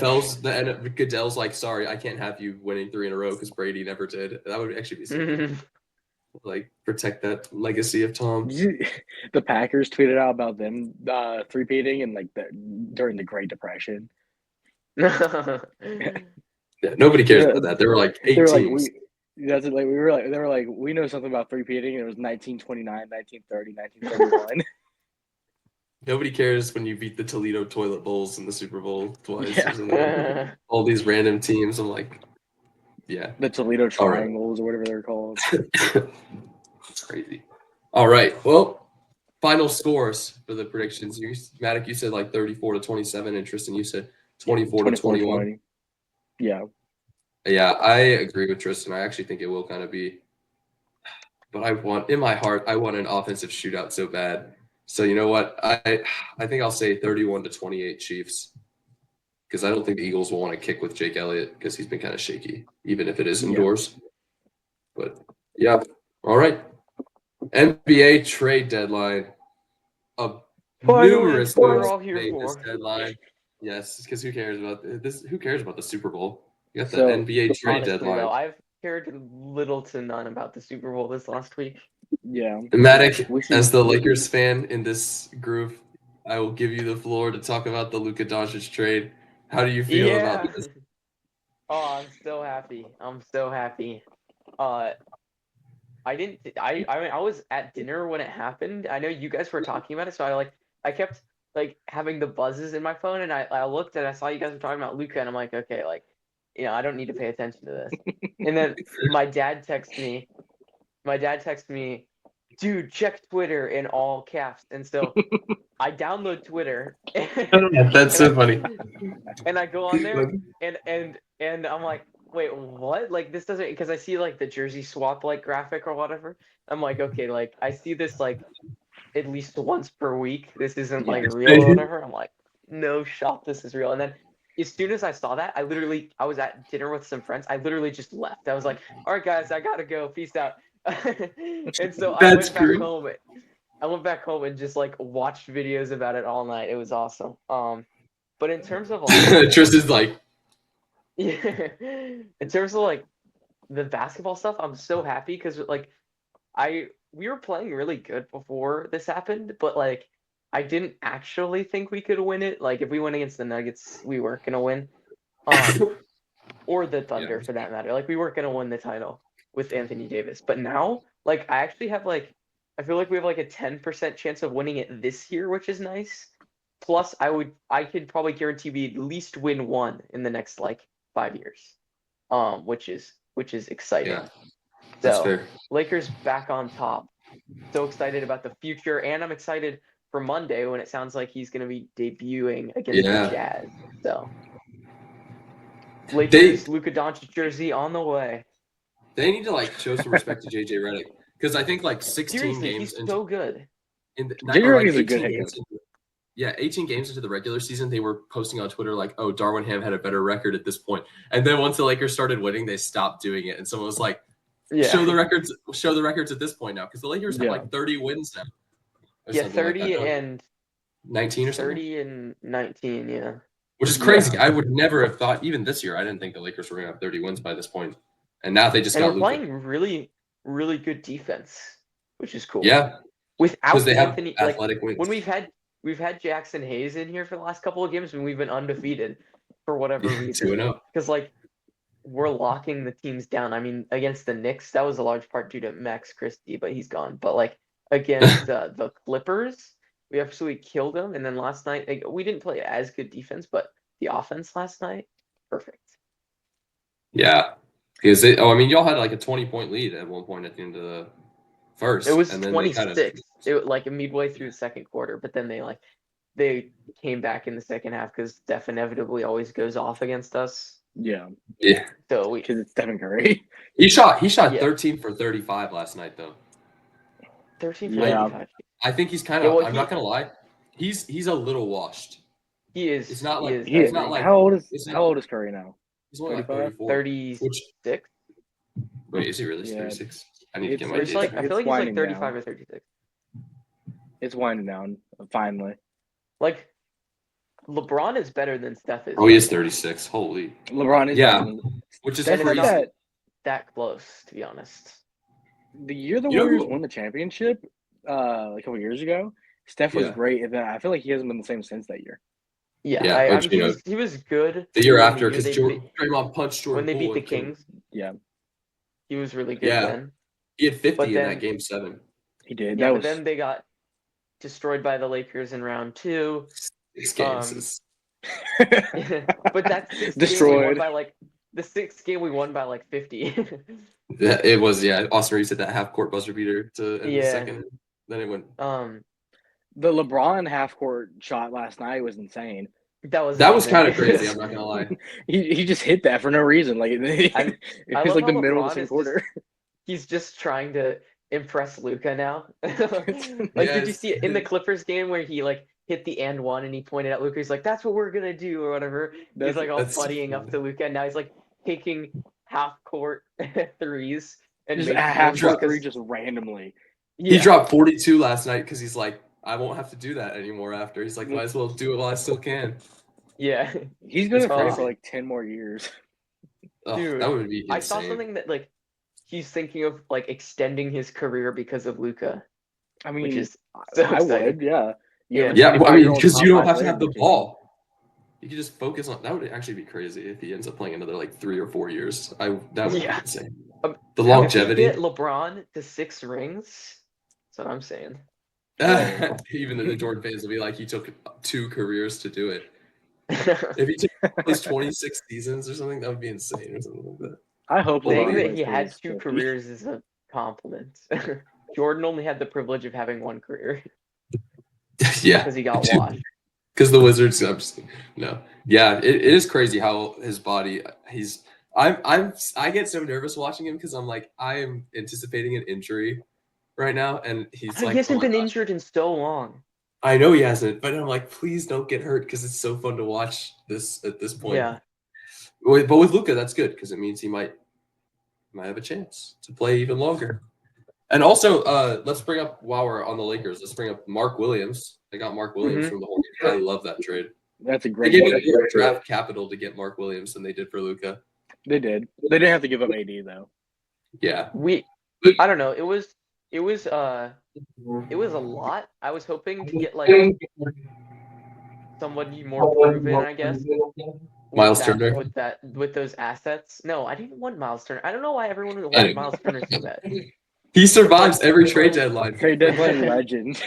awesome. Goodell's like, sorry, I can't have you winning 3 in a row because Brady never did. That would actually be so cool. Like protect that legacy of Tom. The Packers tweeted out about them three-peating and like during the Great Depression. Yeah, nobody cares about that. There were like 8 They were like teams. they were like we know something about three-peating, and it was 1929, 1930, 1931. Nobody cares when you beat the Toledo Toilet Bowls in the Super Bowl twice. Yeah. Or something. All these random teams. I'm like, yeah. The Toledo All right. Triangles or whatever they're called. It's crazy. All right. Well, final scores for the predictions. Maddoc, you said like 34-27, and Tristan, you said 24-21. 20. Yeah. Yeah, I agree with Tristan. I actually think it will kind of be. But in my heart, I want an offensive shootout so bad. So you know what? I think I'll say 31-28 Chiefs. Because I don't think the Eagles will want to kick with Jake Elliott because he's been kind of shaky, even if it is indoors. But yeah, all right. NBA trade deadline. Numerous moves made this deadline. Yes, because who cares about this? Who cares about the Super Bowl? You got the NBA trade honestly, deadline. though, I've cared little to none about the Super Bowl this last week. Yeah. Maddoc, as the Lakers fan in this group, I will give you the floor to talk about the Luka Doncic trade. How do you feel about this? Oh, I'm so happy. I'm so happy. I was at dinner when it happened. I know you guys were talking about it, so I kept like having the buzzes in my phone, and I looked and I saw you guys were talking about Luka, and I'm like, okay, like, I don't need to pay attention to this. And then my dad texted me, dude, check Twitter in all caps. And so I download Twitter. That's so funny. And I go on there and I'm like, wait, what? Like, this doesn't, because I see like the jersey swap like graphic or whatever. I'm like, okay, like I see this like at least once per week. This isn't like real or whatever. I'm like, no shot, this is real. And then as soon as I saw that, I was at dinner with some friends. I literally just left. I was like, all right, guys, I gotta go. Peace out. And so I went back home and just like watched videos about it all night. It was awesome. But in terms of like Tristan's like, yeah, in terms of like the basketball stuff, I'm so happy because like we were playing really good before this happened, but like I didn't actually think we could win it. Like if we went against the Nuggets, we weren't gonna win. Or the Thunder for that matter. Like we weren't gonna win the title with Anthony Davis. But now, like I actually have like I feel like we have like a 10% chance of winning it this year, which is nice. Plus I could probably guarantee we at least win one in the next like 5 years. Which is exciting. Yeah, that's fair. Lakers back on top. So excited about the future, and I'm excited for Monday when it sounds like he's going to be debuting against the Jazz. So, Lakers, Luka Doncic jersey on the way. They need to like show some respect to JJ Redick because I think like 16 Seriously, games. He's so good. JJ Redick is a good head coach. 18 games into the regular season, they were posting on Twitter like, "Oh, Darwin Ham had a better record at this point." And then once the Lakers started winning, they stopped doing it, and someone was like, "Show the records at this point now," because the Lakers have like 30 wins now. Yeah, 30 and 19 or something. 30 and 19, yeah. Which is crazy. I would never have thought, even this year, I didn't think the Lakers were going to have 30 wins by this point. And now they just got Luka. Playing really, really good defense, which is cool. Yeah. Without they Anthony, have athletic wings. When we've had Jackson Hayes in here for the last couple of games, and we've been undefeated for whatever reason. 2-0. Because like we're locking the teams down. I mean, against the Knicks, that was a large part due to Max Christie, but he's gone. But like against the Clippers, we absolutely killed them. And then last night, like, we didn't play as good defense, but the offense last night, perfect. Yeah. Because y'all had like a 20-point lead at one point at the end of the first. It was 26. It like midway through the second quarter, but then they came back in the second half because Steph inevitably always goes off against us. Yeah. So because it's Stephen Curry. He shot 13 for 35 last night though. 13 for 35. I think he's kind of. I'm not gonna lie. He's a little washed. He is. It's not he like is. He, I it's not agree. like how old is it's how not. old is Curry now? He's only like 35? 34. 36. Which wait, is he really Yeah. 36? I need to get my It's days like right. I It's feel like he's like winding 35 down. or 36. It's winding down finally. Like LeBron is better than Steph is Oh, he right is now. 36. Holy. LeBron is Yeah, better than which is Steph And had crazy. that close, to be honest. the year the You know Warriors who? won the championship, like a couple years ago. Steph was Yeah. great, and then I feel like he hasn't been the same since that year. Yeah, Yeah, I which, mean you know, he was good the year when the after, year because they Draymond punched when Jordan they beat Poole the and killed him. Kings. Yeah, He was really good Yeah, then. he had 50 But in then that game 7. he did. yeah, That but was then they got destroyed by the Lakers in round 2. 6 games is But that sixth game we won destroyed. by like the sixth game we won by like 50. it was Austin Reeves hit that half court buzzer beater to end the Yeah. second. Then it went. The LeBron half court shot last night was insane. That was kind of amazing. crazy. I'm not gonna lie. He just hit that for no reason. Like it I was love like how the middle of the LeBron second is quarter. he's just trying to impress Luka now. Like, Yes. did you see it in the Clippers game where he like hit the and one and he pointed at Luka? He's like, "That's what we're gonna do," or whatever. He's like all that's so buddying up funny. to Luka, and now he's like taking half court threes and Just a making half them court because three just randomly. He yeah, dropped 42 last night because he's like, I won't have to do that anymore after. He's like, might as well do it while I still can. yeah. He's gonna It's play crazy. for like 10 more years. Oh, Dude, that would be I saw insane. something that like he's thinking of like extending his career because of Luka, I which mean, is so I exciting. would, yeah. You have a Yeah, well, I mean, 25-year-old because you top don't 5 have to player have in the your team. ball. You could just focus on. That would actually be crazy if he ends up playing another like 3 or 4 years. That would be Yeah. insane. The The If we longevity. get LeBron to 6 rings, that's what I'm saying. Even the Jordan fans will be like, he took 2 careers to do it. If he took at least 26 seasons or something, that would be insane or something like that. I hope Saying LeBron that plays he till had he's 2 50. careers is a compliment. Jordan only had the privilege of having 1 career Yeah, because he got washed. because the Wizards. No, yeah, it is crazy how his body. I get so nervous watching him because I'm like I am anticipating an injury right now, and he's He like, oh hasn't my been gosh. injured in so long. I know he hasn't, but I'm like, please don't get hurt because it's so fun to watch this at this point. Yeah. But with Luka, that's good because it means he might have a chance to play even longer. And also, let's bring up while we're on the Lakers, let's bring up Mark Williams. They got Mark Williams from the Hornets. I love that trade. That's a They great gave trade. more draft capital to get Mark Williams than they did for Luka. They did. They didn't have to give up AD though. Yeah. I don't know. It was a lot. I was hoping to get like somebody more proven, I guess. Miles Turner. With those assets. No, I didn't want Miles Turner. I don't know why everyone wanted Miles Turner so bad. He survives every trade deadline. Trade deadline legend.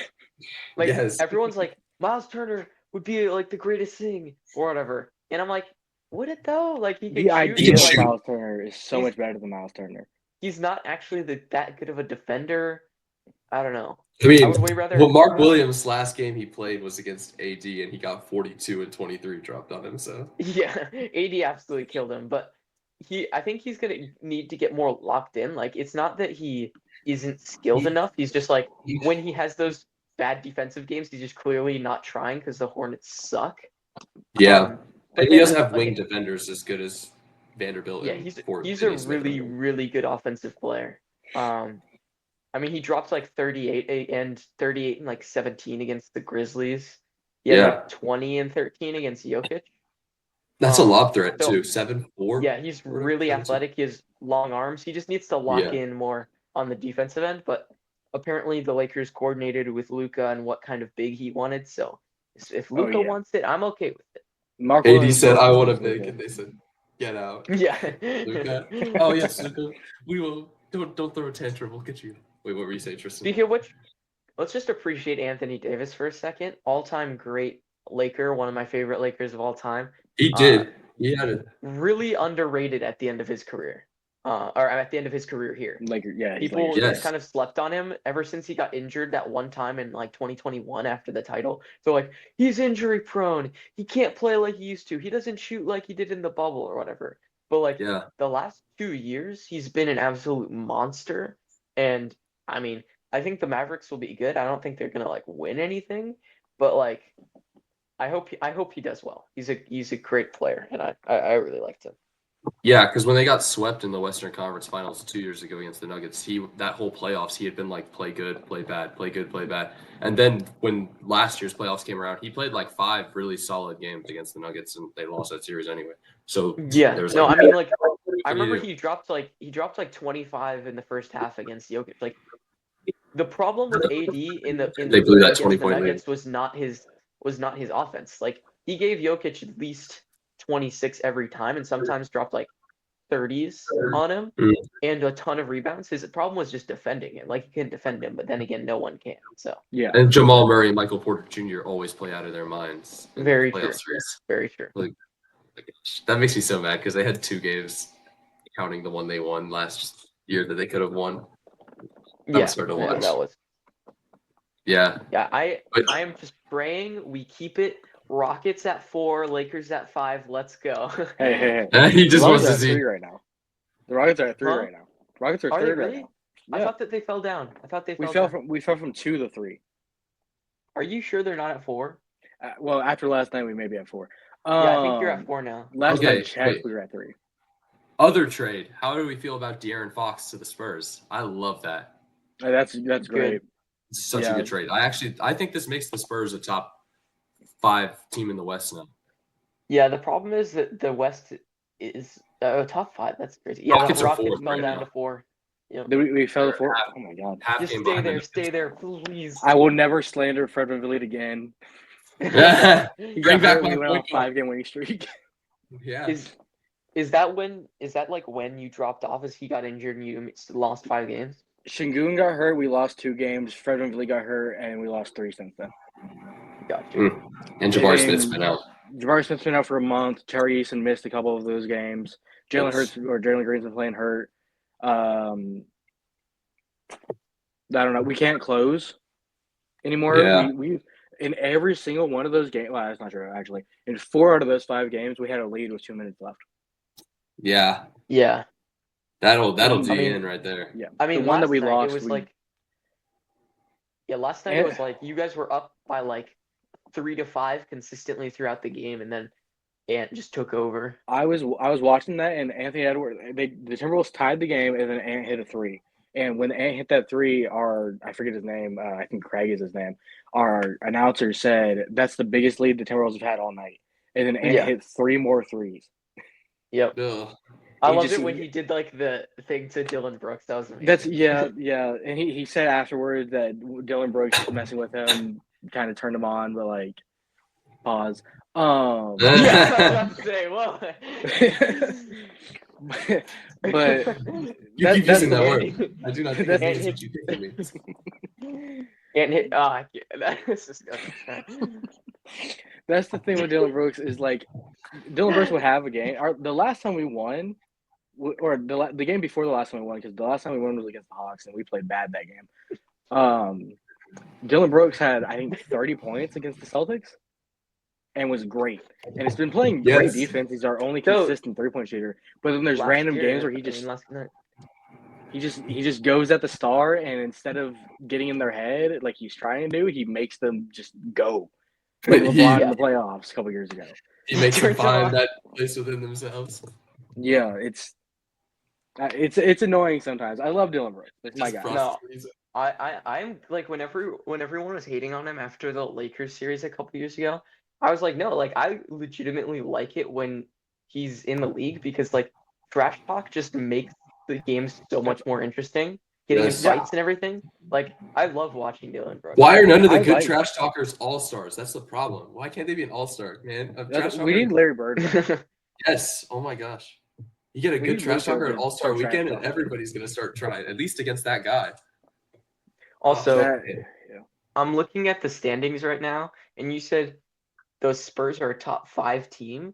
Like Yes. everyone's like, Miles Turner would be like the greatest thing or whatever. And I'm like, would it though? Like he could The shoot. idea but, of like, Miles Turner is so he's- much better than Miles Turner. he's not actually that good of a defender. I don't know. I mean, I would way rather. well, Mark Williams' last game he played was against AD, and he got 42 and 23 dropped on him. So Yeah, AD absolutely killed him, but I think he's gonna need to get more locked in. Like it's not that he isn't skilled enough. He's just like when he has those bad defensive games, he's just clearly not trying because the Hornets suck. yeah, But and he doesn't then, have wing again, defenders as good as Vanderbilt. yeah, and he's a Finney-Smith really right now. really good offensive player. I mean, he dropped like 38 and like 17 against the Grizzlies. He had like 20 and 13 against Jokic. That's a lob threat so- too. 7'4". Yeah, he's really athletic. He has long arms. He just needs to lock in more on the defensive end. But apparently, the Lakers coordinated with Luka and what kind of big he wanted. So if Luka wants it, I'm okay with it. Mark AD Williams said, "I want a loves big," Luka. and they said, "Get out." Yeah. Luka. Oh yes, Luka. We will. Don't throw a tantrum. We'll get you. Wait, what were you saying, Tristan? Speaking of which, let's just appreciate Anthony Davis for a second. All-time great Laker, one of my favorite Lakers of all time. He did. He had it. Really underrated at the end of his career. Or at the end of his career here. People just kind of slept on him ever since he got injured that one time in like 2021 after the title. So like he's injury prone. He can't play like he used to. He doesn't shoot like he did in the bubble or whatever. But like the last 2 years, he's been an absolute monster. And I mean, I think the Mavericks will be good. I don't think they're gonna like win anything, but like I hope he does well. He's a great player, and I really liked him. Yeah, because when they got swept in the Western Conference Finals 2 years ago against the Nuggets, that whole playoffs he had been like play good, play bad, play good, play bad, and then when last year's playoffs came around, he played like 5 really solid games against the Nuggets, and they lost that series anyway. So Yeah, there was no, like, I mean like what I can you remember do? he dropped like 25 in the first half against Jokic. Like the problem with AD They blew that against the 20-point lead. Nuggets was not his offense. Like he gave Jokic at least 26 every time, and sometimes dropped like 30s on him Mm. and a ton of rebounds. His problem was just defending it. Like he couldn't defend him, but then again, no one can. So Yeah. And Jamal Murray and Michael Porter Jr. always play out of their minds in very playoff true. series. Very true. That makes me so mad because they had 2 games, counting the one they won last year that they could have won. That was hard to watch. that was. Yeah. Yeah, I But- am just praying we keep it. Rockets at 4, Lakers at 5. Let's go. Hey. He just the wants Rockets to are at see. 3 right now. The Rockets are at 3 Huh? right now. The Rockets are Are they third right really? now. I Yeah. thought that they fell down. We fell from 2 to 3. Are you sure they're not at 4? Well, after last night, we may be at 4. Yeah, I think you're at 4 now. Last Okay, I checked, wait. we were at 3. Other trade. How do we feel about De'Aaron Fox to the Spurs? I love that. That's great. It's such a Yeah. good trade. I think this makes the Spurs a top 5 team in the West now. Yeah, the problem is that the West is top 5. That's crazy. Yeah, Rockets the are Rockets 4th fell right down now. to 4. Yep. We fell to They're 4. half- Oh my god. Half Just game stay behind there, them. please. I will never slander Fred VanVleet again. Yeah. He Bring got back hurt, my we went on a point guard. 5-game winning streak. Yeah. Is that like when you dropped off as he got injured and you lost 5 games? Şengün got hurt, we lost 2 games. Fred VanVleet got hurt, and we lost 3 since then. Gotcha. And Jabari And Smith's been out. Jabari Smith's been out for a month. Terry Eason missed a couple of those games. Jalen Green's been playing hurt. I don't know. We can't close anymore. Yeah. We in every single one of those games. Well, that's not true actually. In 4 out of those 5 games, we had a lead with 2 minutes left. Yeah. Yeah. That'll I do mean- you in right there. Yeah. I mean, the one that last we night, lost, it was we- like, last night And- it was like you guys were up by like 3 to 5 consistently throughout the game, and then Ant just took over. I was watching that, and Anthony Edwards. The Timberwolves tied the game, and then Ant hit a 3. And when Ant hit that 3, I forget his name. I think Craig is his name. Our announcer said that's the biggest lead the Timberwolves have had all night. And then Ant hit 3 more threes. Yep. Ugh. I He loved just- it when he did like the thing to Dylan Brooks. That was amazing. Yeah. And he said afterwards that Dylan Brooks messing with him kind of turned him on, but like pause. Yeah, I was about to say, whoa. but You keep that's using that the- word. I do not think That's- that's what you think it means. Ant hit. That is disgusting. That's the thing with Dylan Brooks is like Dylan Brooks would have a game. The last time we won, or the game before the last time we won, because the last time we won was against the Hawks and we played bad that game. Dylan Brooks had I think 30 points against the Celtics, and was great. And it's been playing great Yes. defense. He's our only So- consistent 3-point shooter. But then there's Last random year, games where I mean, last night. he just goes at the star, and instead of getting in their head like he's trying to do, he makes them just go. Like LeBron in the playoffs a couple years ago. He makes them Turns it find off. that place within themselves. Yeah, it's annoying sometimes. I love Dylan Brooks. It's my Just guy. No. frustrates it. I'm like when everyone was hating on him after the Lakers series a couple years ago, I was like, no, like I legitimately like it when he's in the league because like trash talk just makes the games so much more interesting. Getting Yes. in fights and everything. Like I love watching Dylan Brooks. Why are none of the I good like- trash talkers all-stars? That's the problem. Why can't they be an all-star, man? A trash We talker- need Larry Bird. Yes. Oh my gosh. You get a We good need trash Luka talker at to All-Star start trash Weekend, and talking. everybody's gonna start trying, at least against that guy. Also, That- I'm looking at the standings right now, and you said those Spurs are a top 5 team.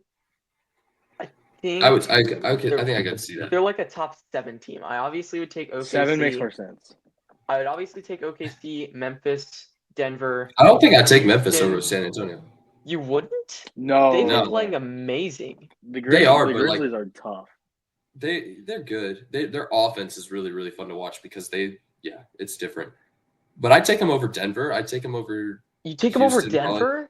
I think I think I could see that. they're like a top 7 team. I obviously would take OKC. 7 makes more sense. I would obviously take OKC, Memphis, Denver. I don't think I'd take Memphis Then- over San Antonio. You wouldn't? No, They've No. been playing amazing. The They are, the but, like- Grizzlies are tough. They're good. Their offense is really, really fun to watch because it's different. But I'd take them over Denver. I'd take them over. You take them over Houston, probably. Denver?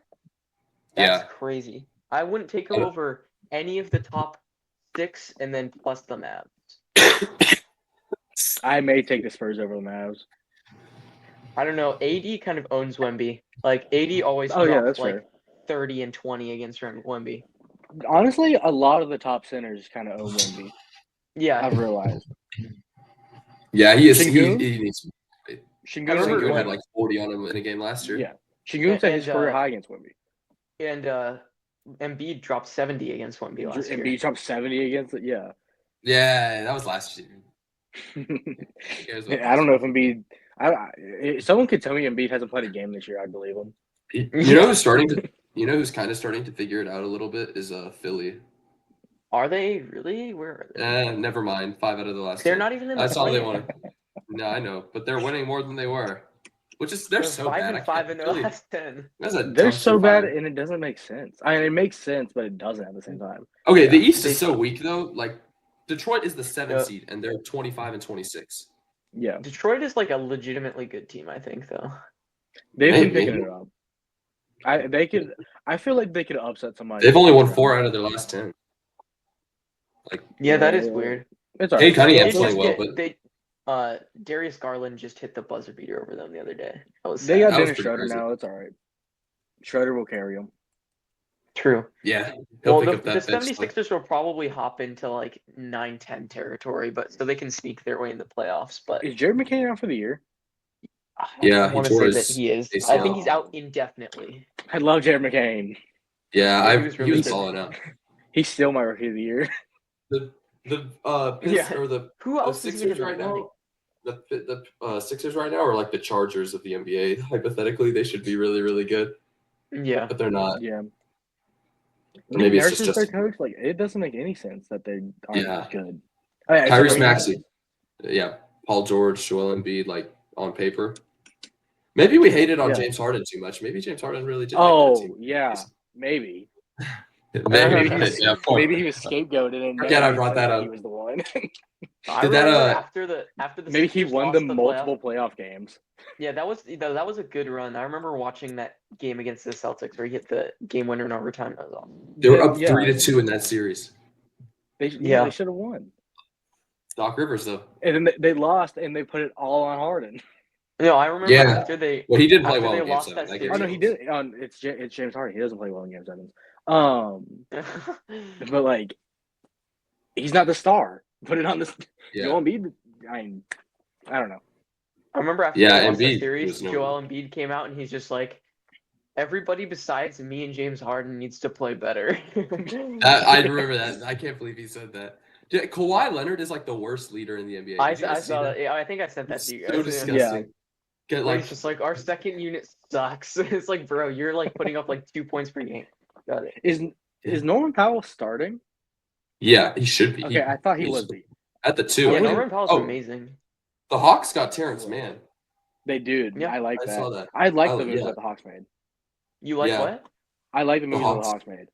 That's Yeah. crazy. I wouldn't take him over any of the top 6 and then plus the Mavs. I may take the Spurs over the Mavs. I don't know. AD kind of owns Wemby. Like AD always Oh, yeah, drops that's like fair. 30 and 20 against Wemby. Honestly, a lot of the top centers kind of own Wemby. Yeah. I've realized. Yeah, he is. Shingun? He needs. Shingun, I remember, Sengun like- had like 40 on him in a game last year. yeah. Shingun set his And, career high against Wemby. And Embiid dropped 70 against Wemby last year. Embiid dropped 70 against it. Yeah. Yeah, that was last year. I don't know if Embiid. Someone could tell me Embiid hasn't played a game this year. I'd believe him. You know who's starting to? You know who's kind of starting to figure it out a little bit is Philly. Are they really? Where are they? Never mind. 5 out of the last. They're 10. not even in the That's all they play-in. want. No, I know, but they're winning more than they were, which is they're so 5 bad. and 5 in their Philly, last 10. that's a They're so dumpster bad, fire. and it doesn't make sense. I mean, it makes sense, but it doesn't at the same time. Okay, the Yeah, East they is so suck. weak though. Like Detroit is the 7th Yeah. seed, and they're 25 and 26. Yeah, Detroit is like a legitimately good team, I think, though. they've been Maybe. picking it up. I feel like they could upset somebody. They've only won 4 out of their last 10. Yeah, that is weird. It's all Hey, right. Cunningham's They playing just well, get- but Darius Garland just hit the buzzer beater over them the other day. That was They sad. got That was Dennis pretty Schroeder crazy. now. It's all right. Schroeder will carry them. True. yeah, he'll Well, pick the up that bench. 76ers will probably hop into like 9-10 territory, but so they can sneak their way in the playoffs. But Is Jared McCain out for the year? Yeah, I he want to tore say his that he is. I ACL. think he's out indefinitely. I love Jared McCain. Yeah, Yeah, he he was was really balling out. He's still my rookie of the year. The Yeah. or the Who else is Sixers even right running? now. The Sixers right now are like the Chargers of the NBA. Hypothetically, they should be really, really good, Yeah. but they're not. Yeah. Or maybe it's Nurse is just their coach. Like, it doesn't make any sense that they aren't Yeah. good. Oh, yeah, Tyrese it's- Maxey. Yeah, Paul George, Joel Embiid, like on paper. Maybe we hated on Yeah. James Harden too much. Maybe James Harden really did. Oh, make that team. yeah. Maybe. Maybe, Maybe he was, yeah, of course. maybe he was scapegoated and Forget I nobody brought said that up. he was the one. I Did that, remember after the maybe he Sixers won lost them the multiple playoff games. Yeah, that was a good run. I remember watching that game against the Celtics where he hit the game winner in overtime. That was awesome. They were up Yeah. 3-2 in that series. They Yeah. should have won. Doc Rivers though. And then they lost, and they put it all on Harden. No, I remember Yeah. after they Well, he did play after well they in Game lost 7. that That series. Oh game no, he was- did. It's James Harden. He doesn't play well in Game 7s. But like, he's not the star. Put it on this. Yeah. Joel Embiid. I don't know. I remember after Yeah, they lost Embiid that series, was no Joel Embiid came out and he's just like, everybody besides me and James Harden needs to play better. I remember that. I can't believe he said that. Yeah, Kawhi Leonard is like the worst leader in the NBA. I Did you guys see saw that. Yeah, I think I sent that It's to you so guys. Yeah. disgusting. Get Where like he's just like, our second unit sucks. It's like, bro, you're like putting up like 2 points per game. Got it. Is Norman Powell starting? yeah, he should be. Okay, I thought he he's would be. at the 2. Yeah, I think- Norman Powell's oh, amazing. the Hawks got Terrence Mann. They do. Yeah, I like I that. saw that. I like Oh, the moves yeah. that the Hawks made. You like Yeah. what? I like the moves that Hawks. the Hawks made.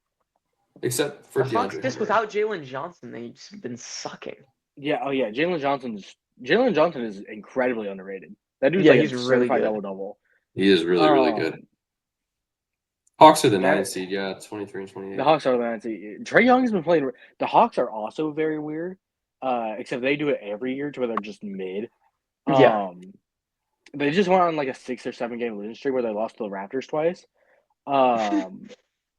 Except for The Hawks DeAndre just Hunter. without Jalen Johnson, they've just been sucking. Yeah. Oh yeah. Jalen Johnson is incredibly underrated. That dude's Yeah, like he's a really certified good. double-double. He is really, really good. Um, Hawks are the that- 9 seed. Yeah, 23 and 28. The Hawks are the Nancy. Trey Young has been playing. The Hawks are also very weird. Except they do it every year to where they're just mid. Yeah. They just went on like a 6 or 7 game losing streak where they lost to the Raptors twice.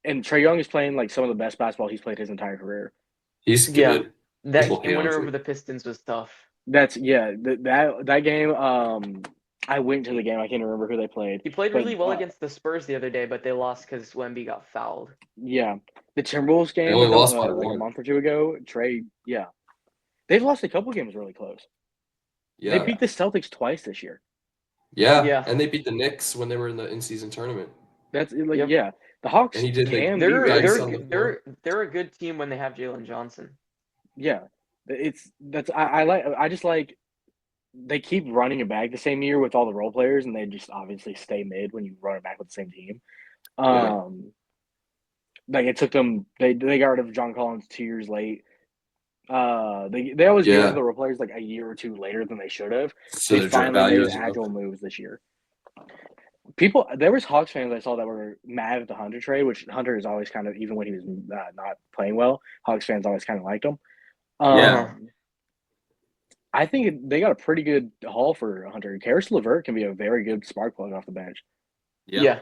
And Trey Young is playing like some of the best basketball he's played his entire career. He's Yeah. good. That People game winner hate on over the Pistons was tough. That's that game. I went to the game. I can't remember who they played. He played But, really well against the Spurs the other day, but they lost because Wemby got fouled. Yeah, the Timberwolves game only lost by like a one. month or two ago. Trey, yeah, they've lost a couple games really close. Yeah. They beat the Celtics twice this year. yeah. Yeah. And they beat the Knicks when they were in the in-season tournament. That's like Yep. yeah. The Hawks And he did make- can be They're really Nice they're on the good. they're a good team when they have Jalen Johnson. Yeah, I just like they keep running it back the same year with all the role players, and they just obviously stay mid when you run it back with the same team. Yeah. Like it took them. They got rid of John Collins 2 years late. They always get rid Yeah. of the role players like a year or two later than they should have. So They their finally value made is agile moves this year. there was Hawks fans I saw that were mad at the Hunter trade, which Hunter is always kind of, even when he was not playing well, Hawks fans always kind of liked him. Yeah. I think they got a pretty good haul for Hunter. Karis LeVert can be a very good spark plug off the bench. Yeah.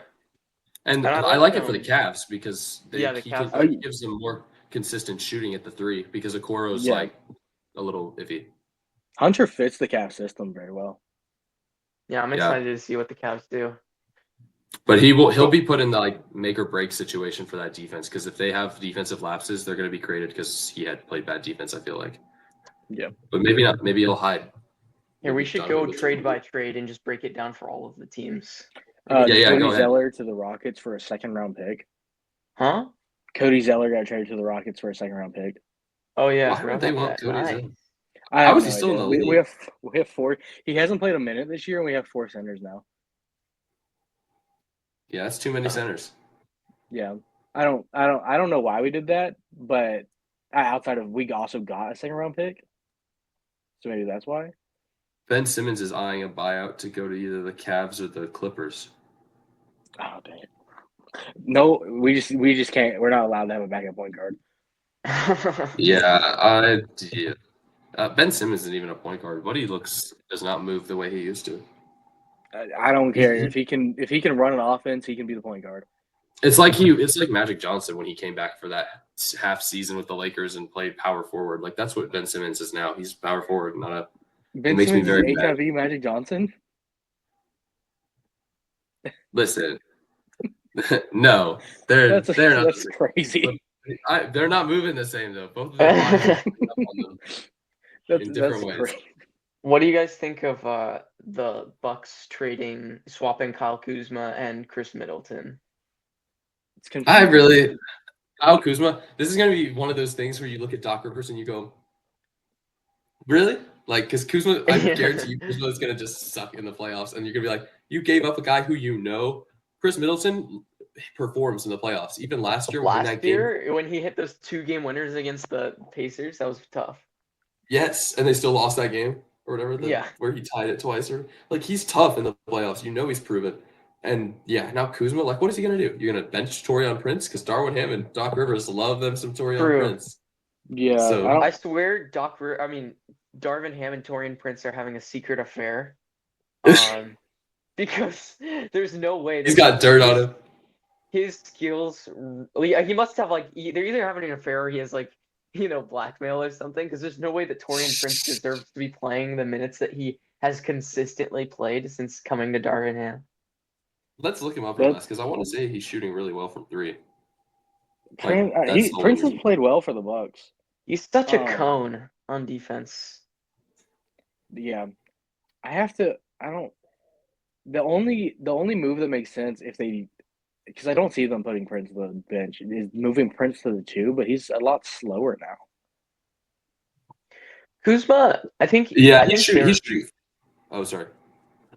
And And I I like like it for the Cavs because the he Cavs. gives them more consistent shooting at the three because Okoro's Yeah. like a little iffy. Hunter fits the Cavs system very well. Yeah, I'm excited to see what the Cavs do. But he'll be put in the like make or break situation for that defense because if they have defensive lapses, they're going to be created because he had played bad defense. I feel like. Yeah. But maybe not. Maybe he'll hide. Here, we Maybe should Donovan go Mitchell trade will by be- trade and just break it down for all of the teams. Cody go ahead. Zeller to the Rockets for a second-round pick. Huh? Cody Zeller got traded to the Rockets for a second-round pick. Oh yeah. Why would they want Cody Zeller? I How have is no he still in idea. the We league? have 4. He hasn't played a minute this year, and we have 4 centers now. Yeah, that's too many centers. Yeah, I don't know why we did that, but outside of we also got a second-round pick, so maybe that's why. Ben Simmons is eyeing a buyout to go to either the Cavs or the Clippers. Oh dang it! No, we just can't. We're not allowed to have a backup point guard. Yeah. Ben Simmons isn't even a point guard. But he does not move the way he used to. I don't care if he can run an offense, he can be the point guard. It's like Magic Johnson when he came back for that half season with the Lakers and played power forward. Like that's what Ben Simmons is now. He's power forward, not a. Ben makes me Simmons very is mad. HIV Magic Johnson. Listen, no, they're not. That's crazy. They're not moving the same though. Both of them lines are up on them in different ways. Crazy. What do you guys think of the Bucks swapping Kyle Kuzma and Chris Middleton? It's confusing. Kyle Kuzma. This is gonna be one of those things where you look at Doc Rivers and you go, really? Like, because Kuzma, I guarantee you, Kuzma is gonna just suck in the playoffs, and you're gonna be like, you gave up a guy who you know. Chris Middleton performs in the playoffs. Even last year, when he hit those 2-game winners against the Pacers, that was tough. Yes, and they still lost that game or whatever. Where he tied it twice, or like he's tough in the playoffs. You know he's proven. And yeah, now Kuzma, like, what is he gonna do? You're gonna bench Torian Prince because Darwin Ham and Doc Rivers love them some Torian Prince. Yeah, so I swear, Darvin Ham and Torian Prince are having a secret affair. Because there's no way he's got dirt on him. His skills, he must have they're either having an affair or he has blackmail or something. Because there's no way that Torian Prince deserves to be playing the minutes that he has consistently played since coming to Darvin Ham. Let's look him up real fast because I want to say he's shooting really well from 3. Prince has played well for the Bucks. He's such a cone on defense. Yeah, The only move that makes sense because I don't see them putting Prince on the bench is moving Prince to the 2, but he's a lot slower now. Kuzma, I think. Yeah, he's shooting. Oh, sorry.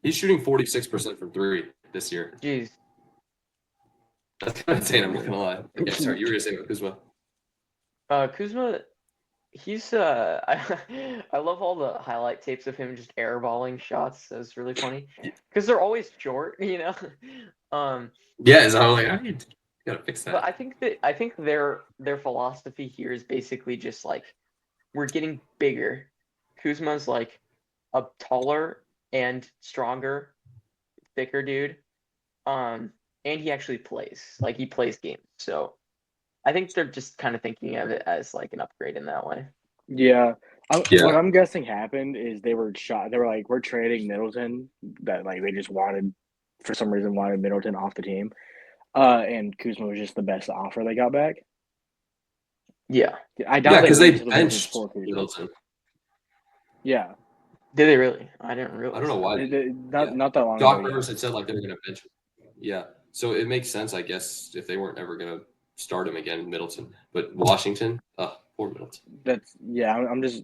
He's shooting 46% from 3 this year. Jeez. That's kind of insane. I'm not gonna lie. Okay, sorry, you were gonna say about Kuzma. Kuzma, he's I love all the highlight tapes of him just airballing shots. That's really funny because they're always short, Yeah, so I'm like, I gotta fix that. But I think their philosophy here is basically just like we're getting bigger. Kuzma's like a taller and stronger, thicker dude. And he actually plays. Like he plays games. So I think they're just kind of thinking of it as like an upgrade in that way. Yeah. What I'm guessing happened is they were shot. They were like, we're trading Middleton. That like they just for some reason wanted Middleton off the team. And Kuzma was just the best offer they got back. Yeah. I doubt because they benched Middleton. Yeah. Did they really? I didn't realize. I don't know why. Not that long ago. Doc ago. Rivers had said like they were gonna bench him. Yeah. So it makes sense, I guess, if they weren't ever gonna start him again, Middleton. But Washington, poor Middleton. I'm just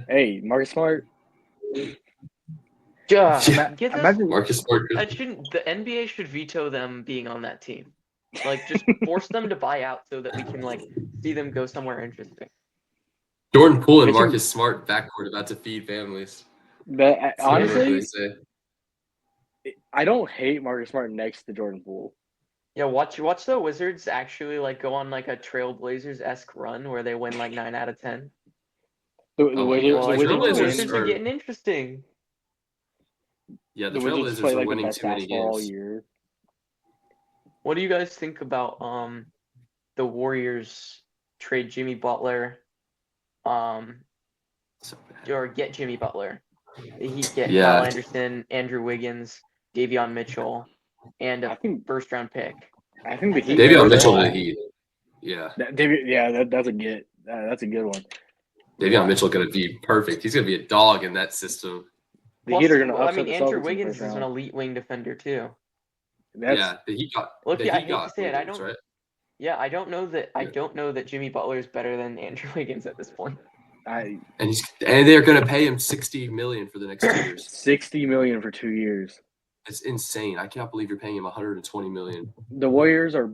hey, Marcus Smart. Imagine Marcus Smart. The NBA should veto them being on that team. Like just force them to buy out so that we can like see them go somewhere interesting. Jordan Poole and Marcus Smart backcourt about to feed families. Honestly, I don't hate Marcus Smart next to Jordan Poole. Yeah, watch the Wizards actually like go on like a Trailblazers-esque run where they win like 9 out of 10. The Oh my Wizards, gosh, the the Wizards The Trailblazers Wizards are are getting interesting. yeah, the the Wizards Trailblazers play are like the winning best too many basketball all games. year. What do you guys think about the Warriors trade Jimmy Butler, So bad. or get Jimmy Butler? He get Yeah. Kyle Anderson, Andrew Wiggins, Davion Mitchell, and I a think first-round pick. I think the That's a Heat. Davion good Mitchell to haul. the Heat. Yeah. That's a good. That's a good one. Davion Mitchell gonna be perfect. He's gonna be a dog in that system. The Heat are going to Well, I upset mean, the Andrew Celtics in the Wiggins first is an round. elite wing defender too. That's The Heat got Look, the I Heat hate to got say it, Wiggins, right? Yeah, I don't know that. I Yeah. don't know that Jimmy Butler is better than Andrew Wiggins at this point. I And they're gonna pay him $60 million for the next 2 years. $60 million for 2 years. It's insane. I cannot believe you're paying him $120 million. The Warriors are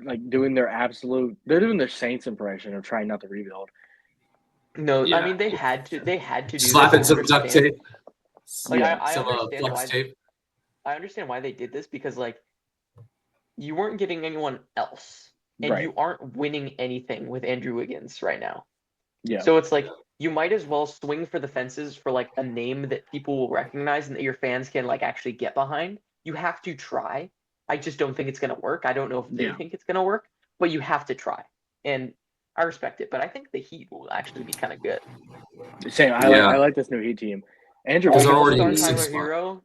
like doing their absolute. They're doing their Saints impression of trying not to rebuild. No, I Yeah. mean they had to. They had to do Slap this. it I some duct understand. tape. Like Yeah. I Some understand flex why. tape. I understand why they did this because like you weren't getting anyone else, and Right. you aren't winning anything with Andrew Wiggins right now. Yeah. So it's like you might as well swing for the fences for like a name that people will recognize and that your fans can like actually get behind. You have to try. I just don't think it's gonna work. I don't know if they Yeah. think it's gonna work, but you have to try. And I respect it, but I think the Heat will actually be kind of good. Same. Yeah. I like this new Heat team. Andrew Because they're Wiggins already in the All-Star sixth Tyler spot. Hero.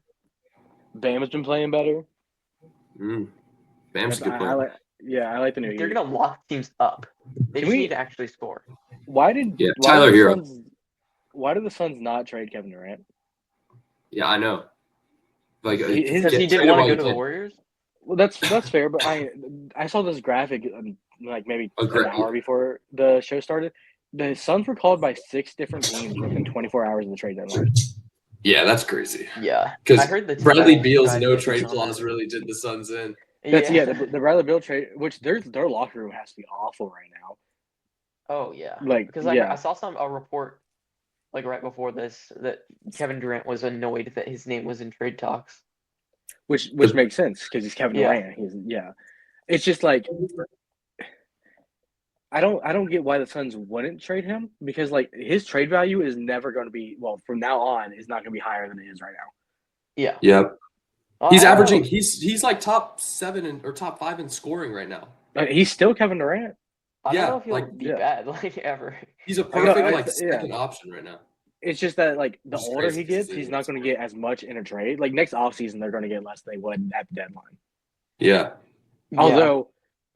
Bam has been playing better. Bam's a good I player. like the new They're Heat. gonna lock teams up. They Can just we- need to actually score. Why did Tyler the Hero. Suns? Why did the Suns not trade Kevin Durant? Yeah, I know. Like Because Because he get didn't traded want to while go you to the can. Warriors. Well, that's fair, but I saw this graphic like maybe an Great. hour before the show started. The Suns were called by 6 different teams within 24 hours of the trade deadline. Yeah, that's crazy. Yeah, Because I heard the Bradley Timberwolves Beal's tried to no get trade in on clause that. really did the Suns in. That's Yeah. the Bradley Beal trade, which their locker room has to be awful right now. Oh yeah. Like, Because yeah. I saw a report like right before this that Kevin Durant was annoyed that his name was in trade talks. Which makes sense because he's Kevin Yeah. Durant. It's just like I don't get why the Suns wouldn't trade him because like his trade value is never going to be from now on is not going to be higher than it is right now. Yeah. Yep. Well, He's I don't averaging. know. He's like top 7 or top 5 in scoring right now. He's still Kevin Durant. I don't know if he'll like, be bad like ever. He's a know, perfect second option right now. It's just that like the Which is older crazy he 'cause gets, he's he's in not going to get as much in a trade. Like next offseason, they're going to get less than they would at the deadline. Yeah. Although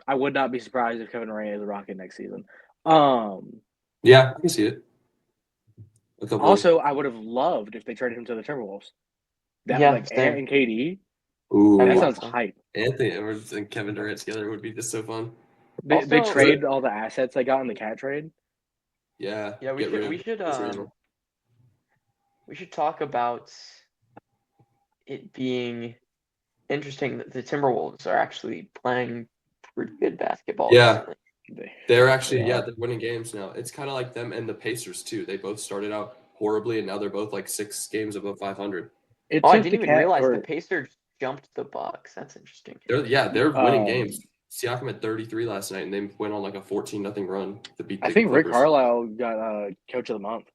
I would not be surprised if Kevin Durant is a Rocket next season. Yeah, I can see it. Also, I would have loved if they traded him to the Timberwolves. That like same. Ant and KD. Ooh, That That'd be sounds awesome. hype. Anthony Edwards and Kevin Durant together would be just so fun. They Also- trade all the assets they got in the cat trade. Yeah. Yeah, we should talk about it being interesting that the Timberwolves are actually playing pretty good basketball. Yeah. Recently. They're actually they're winning games now. It's kind of like them and the Pacers too. They both started out horribly and now they're both like 6 games above 500. I didn't even realize the Pacers jumped the Bucks. That's interesting. They're winning games. Siakam had 33 last night and they went on like a 14-0 run to beat the I think Clippers. Rick Carlisle got coach of the month.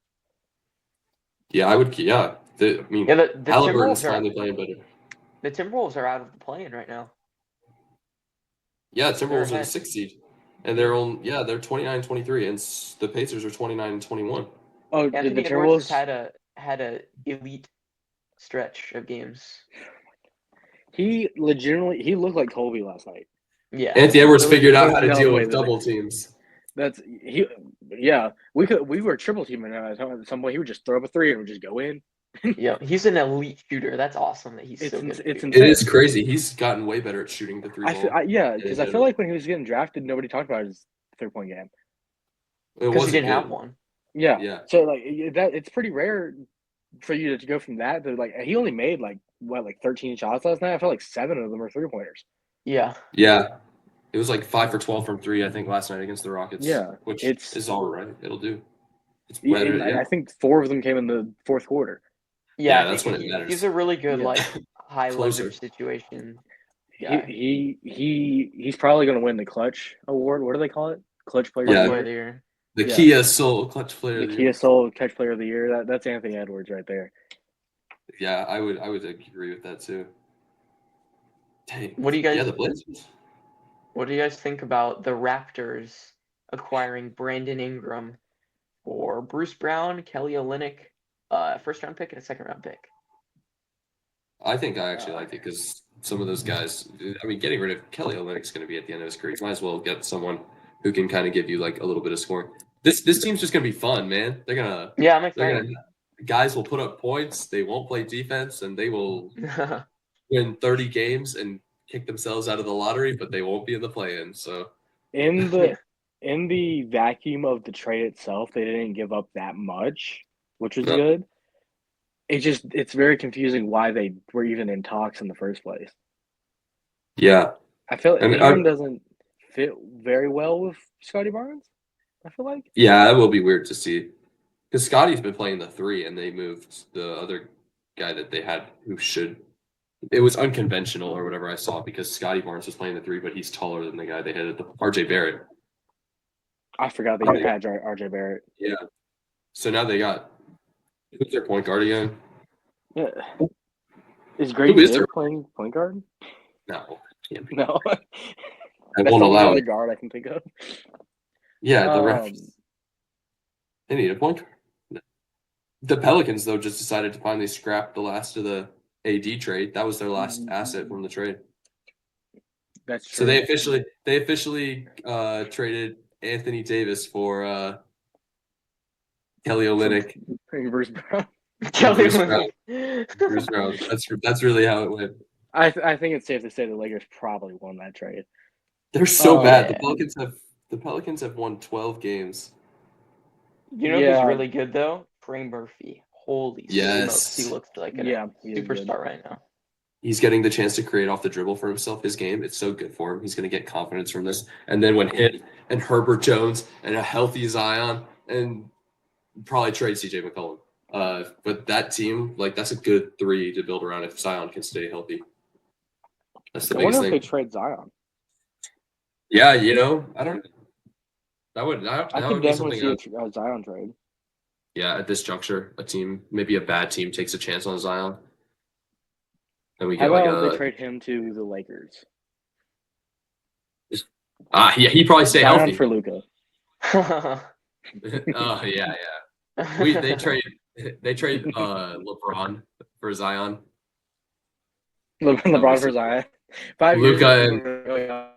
Yeah, I would. Yeah, the Timberwolves Halliburton's finally playing better. The Timberwolves are out of the play-in right now. Yeah, Timberwolves are the ahead. 6th seed, and they're 29-23, and the Pacers are 29-21. Oh, Anthony did the Edwards Timberwolves has had a elite stretch of games. He looked like Kobe last night. Yeah, Anthony Edwards There was- figured out there how to was no deal way with that double teams. We were triple teaming him at some point. He would just throw up a 3 and would just go in. yeah, he's an elite shooter. That's awesome that he's It's so good. at it's shooting. insane. It is crazy. He's gotten way better at shooting the 3 ball. Because I feel like when he was getting drafted, nobody talked about his 3-point game. Because he didn't have one. Yeah. Yeah. So like that, it's pretty rare for you to go from that to like he only made like 13 shots last night. I feel like 7 of them were 3-pointers. Yeah. Yeah. It was like 5 for 12 from 3, I think, last night against the Rockets. Yeah, which it's- is all right. It'll do. It's Yeah, better. I think 4 of them came in the fourth quarter. Yeah, Yeah, that's when it matters. He's a really good Yeah. like high Closer. leverage situation. He's probably going to win the clutch award. What do they call it? Clutch player. Clutch Yeah. of player the of the year. year. The Yeah. Kia Soul clutch player. The of the Kia year. Soul catch player of the year. That's Anthony Edwards right there. Yeah, I would agree with that too. Dang. What do you guys? Yeah, the Blazers. What do you guys think about the Raptors acquiring Brandon Ingram for Bruce Brown, Kelly Olynyk, first round pick and a second round pick? I think I actually like it because some of those guys. I mean, getting rid of Kelly Olynyk's going to be at the end of his career. You might as well get someone who can kind of give you like a little bit of scoring. This team's just going to be fun, man. They're gonna. Yeah, I'm They're excited. gonna. Guys will put up points. They won't play defense, and they will win 30 games and kick themselves out of the lottery, but they won't be in the play-in. So In the vacuum of the trade itself, they didn't give up that much, which was No. good. It's very confusing why they were even in talks in the first place. yeah, I feel And Ingram doesn't fit very well with Scotty Barnes. I feel like. yeah, that will be weird to see because Scotty's been playing the 3, and they moved the other guy that they had who should. It was unconventional or whatever I saw because Scotty Barnes was playing the 3, but he's taller than the guy they had at the RJ Barrett. I forgot that you had RJ Barrett. Yeah. So now they got who's their point guard again? Yeah. Is Grady Who is Dick their- playing point guard? No, can't be. No. I That's won't the only allow other it. guard I can think of. Yeah, the Um, refs. They need a point guard. The Pelicans though just decided to finally scrap the last of the AD trade. That was their last asset from the trade. That's true. So they officially traded Anthony Davis for Kelly Olynyk. Bruce Brown. Kelly Bruce Brown. Olynyk. Bruce Brown. That's really how it went. I think it's safe to say the Lakers probably won that trade. They're so Oh, bad. yeah. The Pelicans have won 12 games. You know Yeah. who's really good though? Trey Murphy. Holy Yes. smokes, he looks like a He is good. superstar right now. He's getting the chance to create off the dribble for himself. His game, it's so good for him. He's going to get confidence from this. And then when hit and Herbert Jones and a healthy Zion and probably trade CJ McCollum. But that team, like that's a good 3 to build around if Zion can stay healthy. That's the I wonder biggest if they thing. trade Zion. Yeah, I don't. That would I that could would be definitely something. see a Zion trade. Yeah, at this juncture, a team, maybe a bad team, takes a chance on Zion. And we How get about like they trade him to the Lakers? yeah, he'd probably stay Zion healthy. for Luka. Oh yeah. They trade LeBron for Zion. LeBron for Zion. 5 years Luka ago,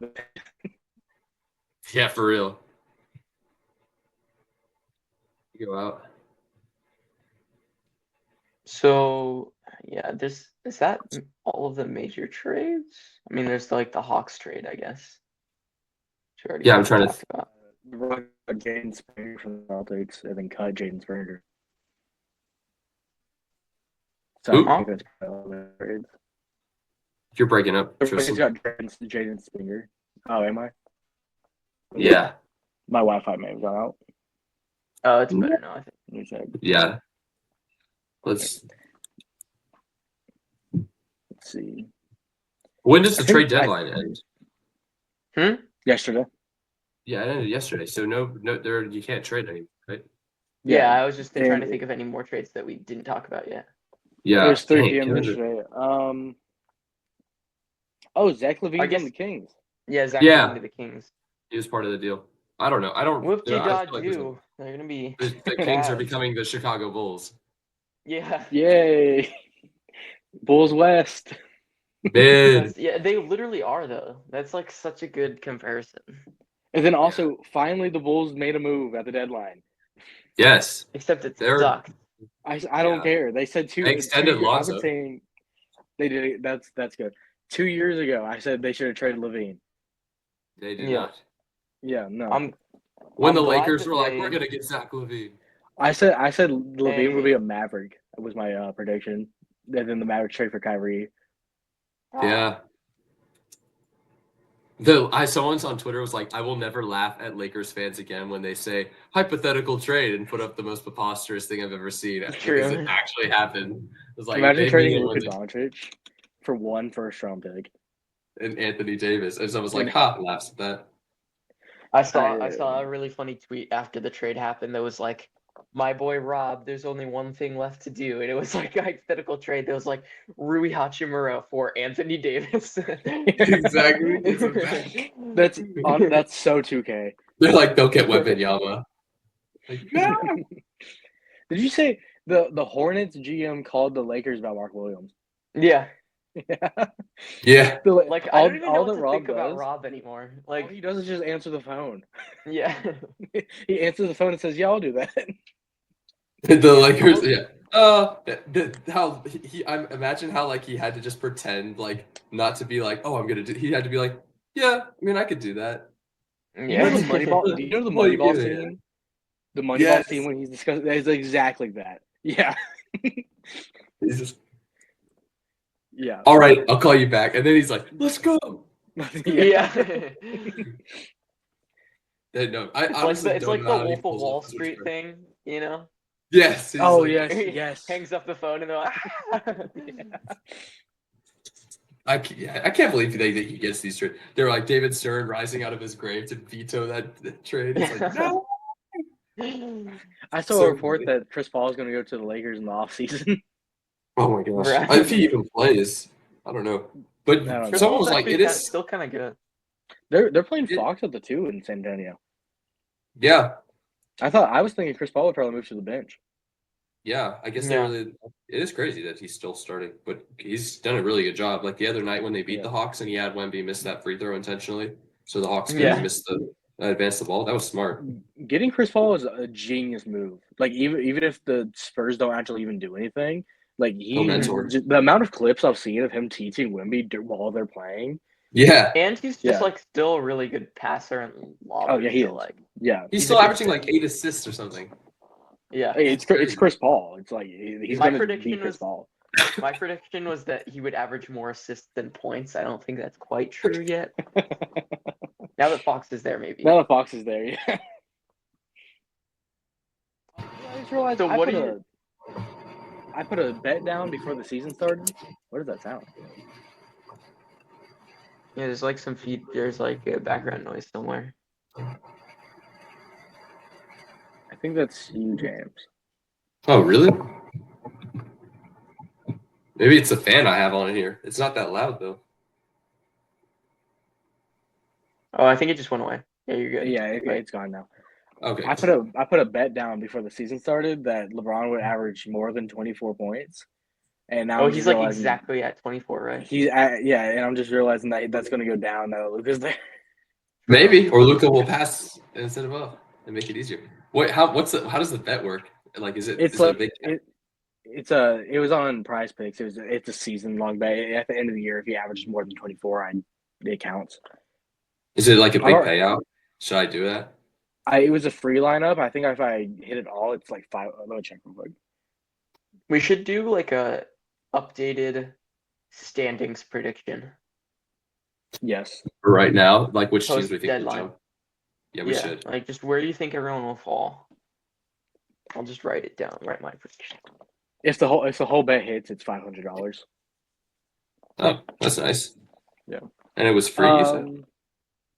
Yeah, for real. You go out. So yeah, is that all of the major trades? I mean, there's like the Hawks trade, I guess. which we already Yeah, I'm trying to. talked about. Jaden Springer from the Celtics and then cut Jaden Springer. So Who? I think that's probably all the trades. You're breaking up, Everybody's Tristan. got Jaden Springer. Oh, am I? Yeah, My Wi-Fi may have gone out. Oh, it's better now, I think. Let me check. yeah. Let's. Let's see. When does the I think trade deadline end? Yesterday. Yeah, it ended yesterday. So no, there you can't trade anymore, right? Yeah, I was just trying to and- think of any more trades that we didn't talk about yet. Yeah, It was 3 dang, p.m. it was- yesterday. Oh, Zach LaVine's guess- on the Kings. Yeah, Zach Yeah. going to the Kings. He was part of the deal. I don't know. I don't. Whoop de I feel dod like there's a- do. They're gonna be. The Kings are Mavs. becoming the Chicago Bulls. Yeah. Yay! Bulls West. Mid. Yeah, they literally are though. That's like such a good comparison. And then also, finally, the Bulls made a move at the deadline. Yes. Except it They're- sucked. I don't Yeah. care. They said two. They extended I've Lonzo. been saying they did it. That's good. 2 years ago, I said they should have traded Levine. They did Yeah. not. Yeah, no. When I'm the glad Lakers that were like, they- "We're gonna get Zach LaVine." I said Levine would Hey. be a Maverick. That was my prediction. And then the Mavericks trade for Kyrie. Yeah. Someone's on Twitter was like, "I will never laugh at Lakers fans again when they say hypothetical trade and put up the most preposterous thing I've ever seen because True. it actually happened." It was like Imagine they trading mean it Luka when Doncic for one first-round pick. And Anthony Davis. And someone's like, ha, laughs at that. I saw a really funny tweet after the trade happened that was like, my boy Rob, there's only one thing left to do. And it was like a hypothetical trade that was like Rui Hachimura for Anthony Davis. Exactly. It's a match. That's so 2K. They're like, they'll get Wembanyama. Like, no. Did you say the Hornets GM called the Lakers about Mark Williams? Yeah. Yeah. Yeah. Like I don't even know all what that to Rob think about does- Rob anymore. All Like he does is just answer the phone. yeah. He answers the phone and says, "Yeah, I'll do that." The Lakers, yeah. How I imagine how like he had to just pretend like not to be like, oh, I'm gonna do. He had to be like, yeah, I mean, I could do that. You know the Yeah. Moneyball. Do you know the Well, Moneyball yeah. scene? The Moneyball Yes. scene when he's discussing that is exactly that. Yeah. He's just, Yeah. all right, I'll call you back, and then he's like, let's go. Yeah. No, I It's honestly like don't the know how he Wolf of pulls Wall off such Street a- thing, you know? Yes. he's Oh like- yes. Hangs up the phone and they're like, I can't believe that he gets these trades. They're like David Stern rising out of his grave to veto that trade. It's like, no. I saw So a report funny. that Chris Paul is going to go to the Lakers in the offseason. Oh my gosh. Right. If he even plays, I don't know. But I don't know. Chris someone Paul's was like, actually it is. still kind of good. They're playing Fox at the 2 in San Antonio. Yeah. I was thinking Chris Paul would probably move to the bench. Yeah. I guess Yeah. it is crazy that he's still starting, but he's done a really good job. Like the other night when they beat Yeah. the Hawks and he had Wemby miss that free throw intentionally. So the Hawks Yeah. couldn't miss advance the ball. That was smart. Getting Chris Paul is a genius move. Like even if the Spurs don't actually even do anything, like mentor. the amount of clips I've seen of him teaching Wemby while they're playing. Yeah. And he's just Yeah. like still a really good passer and lobber. Oh yeah, he is. like Yeah, He's He's still a good averaging like 8 assists or something. yeah. Hey, it's crazy. Chris Paul. It's like he's My going to prediction be Chris was- Paul. My prediction was that he would average more assists than points. I don't think that's quite true yet. Now that Fox is there, maybe. Now the Fox is there. Yeah. I just realized So I what put do you- I put a bet down before the season started. What does that sound? Yeah, there's like there's like a background noise somewhere. I think that's you, James. Oh, really? Maybe it's a fan I have on here. It's not that loud though. Oh, I think it just went away. Yeah, you're good. Yeah, Right. it's gone now. Okay. I put a bet down before the season started that LeBron would average more than 24 points, and now Oh, I'm he's just like realizing exactly at 24, right? he's at, yeah, and I'm just realizing that that's going to go down now that Luka's there. Maybe, or Luka will pass instead of up and make it easier. Wait, how does the bet work? Like, is it It's is it a like big? it was on Prize Picks. It's a season long bet. At the end of the year, if he averages more than 24, it counts. Is it like a I big don't- payout? Should I do that? It was a free lineup. I think if I hit it all, it's like 5. Let me check real quick. We should do like a updated standings prediction. Yes. For right now, like which teams Post we think will deadline. jump? Yeah, we should. Like just where do you think everyone will fall? I'll just write it down. Write my prediction. If the whole bet hits, it's $500. Oh, that's nice. Yeah. And it was free. You said.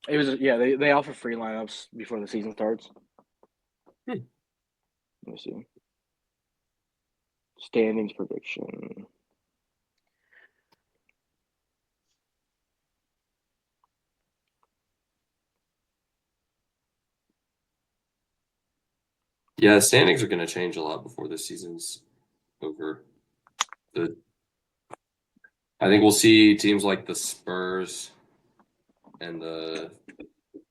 It was they offer free lineups before the season starts. Hmm. Let me see. Standings prediction. Yeah, standings are going to change a lot before the season's over. I think we'll see teams like the Spurs and the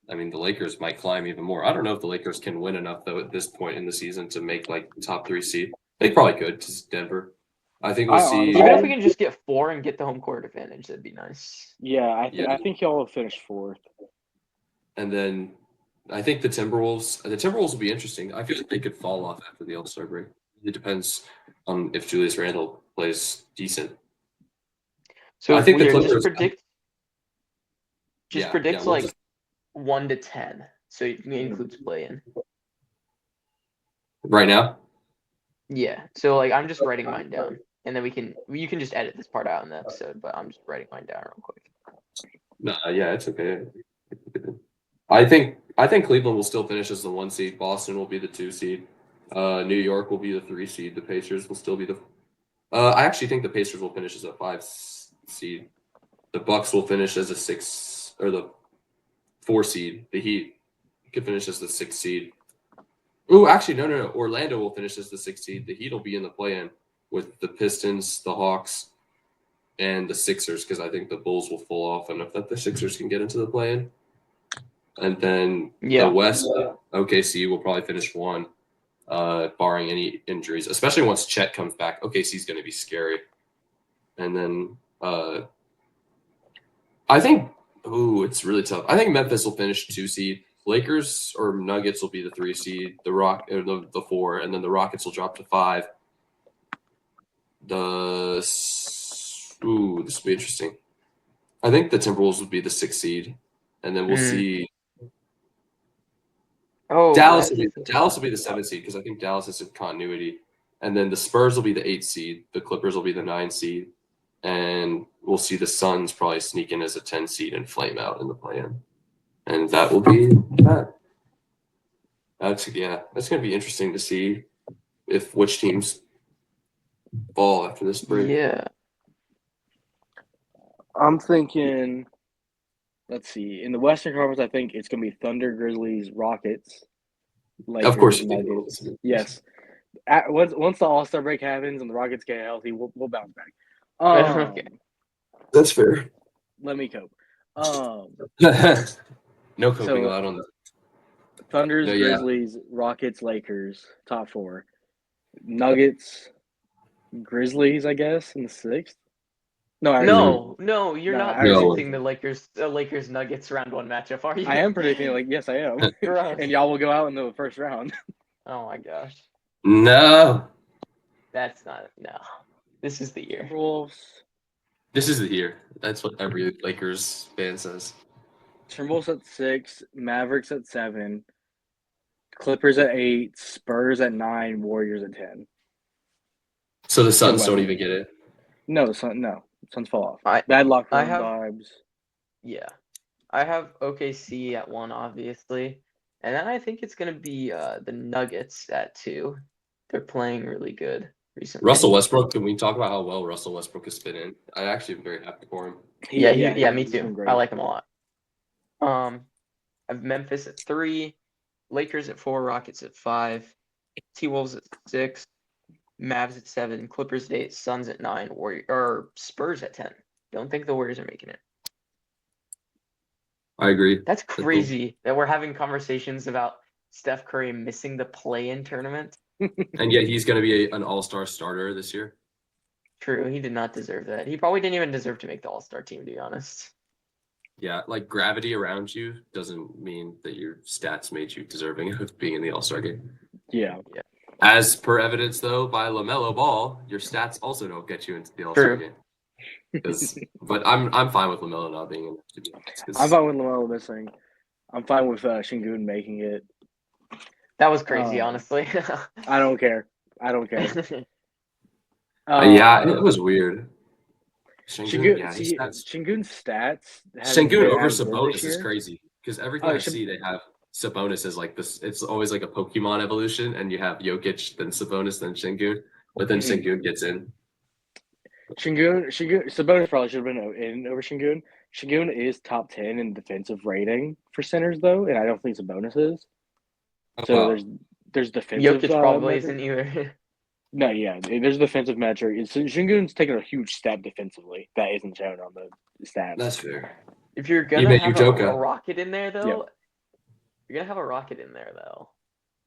Lakers might climb even more. I don't know if the Lakers can win enough though at this point in the season to make like top 3 seed. They probably could to Denver. I think we'll see. Even if we can just get 4 and get the home court advantage, that'd be nice. Yeah, I Yeah. think y'all will finish 4th. And then I think the Timberwolves will be interesting. I feel like they could fall off after the All-Star break. It depends on if Julius Randle plays decent. So I think the weird, Clippers- just Yeah, predict we'll like just- 1 to 10. So it includes play-in. Right now? Yeah. So like I'm just writing mine down. and then you can just edit this part out in the episode. But I'm just writing mine down real quick. No, yeah, it's okay. I think Cleveland will still finish as the 1 seed. Boston will be the 2 seed. New York will be the 3 seed. The Pacers will still be the. I actually think the Pacers will finish as a 5 seed. The Bucks will finish as a 6 or the 4 seed. The Heat could finish as the 6 seed. Oh, actually, no. Orlando will finish as the 6 seed. The Heat will be in the play-in with the Pistons, the Hawks, and the Sixers, because I think the Bulls will fall off enough that the Sixers can get into the play-in. And then the West, OKC will probably finish 1, barring any injuries, especially once Chet comes back. OKC is going to be scary. And then I think, it's really tough. I think Memphis will finish 2 seed. Lakers or Nuggets will be the 3 seed. The 4, and then the Rockets will drop to 5. This will be interesting. I think the Timberwolves will be the 6 seed, and then we'll see. Oh, Dallas will be the 7 seed because I think Dallas has a continuity, and then the Spurs will be the 8 seed. The Clippers will be the 9 seed, and we'll see the Suns probably sneak in as a 10 seed and flame out in the play-in, and that will be that. That's going to be interesting to see which teams fall after this break. Yeah. I'm thinking, let's see. In the Western Conference, I think it's going to be Thunder, Grizzlies, Rockets, Lakers, Of course you Nuggets. do. Yes. Once the All-Star break happens and the Rockets get healthy, we'll bounce back. Okay. That's fair. Let me cope. No coping allowed on the Thunders, No, yeah. Grizzlies, Rockets, Lakers, top 4. Nuggets, Grizzlies, I guess, in the 6th. No, you're No, not I already- predicting the Lakers Nuggets round 1 matchup, are you? I am predicting it. Yes, I am. Gross. And y'all will go out in the first round. Oh my gosh. No. That's not no. This is the year. Timberwolves. This is the year. That's what every Lakers fan says. Timberwolves at 6, Mavericks at 7, Clippers at 8, Spurs at 9, Warriors at 10. So the Suns don't even get it. No, the Suns fall off. I- Bad locker I room have- vibes. Yeah. I have OKC at 1, obviously. And then I think it's gonna be the Nuggets at 2. They're playing really good recently. Russell Westbrook, can we talk about how well Russell Westbrook has fit in? I actually am very happy for him. Yeah, me he's been too. great. I like him a lot. I have Memphis at 3, Lakers at 4, Rockets at 5, T-Wolves at 6, Mavs at 7, Clippers at 8, Suns at 9, Spurs at 10. Don't think the Warriors are making it. I agree. That's crazy that we're having conversations about Steph Curry missing the play-in tournament. And yet he's going to be an all-star starter this year. True, he did not deserve that. He probably didn't even deserve to make the All-Star team, to be honest. Yeah, like gravity around you doesn't mean that your stats made you deserving of being in the All-Star game. Yeah. As per evidence, though, by LaMelo Ball, your stats also don't get you into the All-Star game. But I'm fine with LaMelo not being in it, to be honest. I'm fine with LaMelo missing. I'm fine with Şengün making it. That was crazy, honestly. I don't care. Yeah, it was weird. Şengün's stats. Şengün over Sabonis is crazy because every time I see they have Sabonis as like this. It's always like a Pokemon evolution, and you have Jokic, then Sabonis, then Şengün, but then Şengün gets in. Sabonis probably should have been in over Şengün. Şengün is top 10 in defensive rating for centers, though, and I don't think Sabonis is. So there's defensive. Jokic probably isn't either. No, yeah, there's defensive metric. Şengün's taking a huge step defensively that isn't shown on the stats. That's fair. If you're gonna have a rocket in there, though, you're gonna have a rocket in there, though.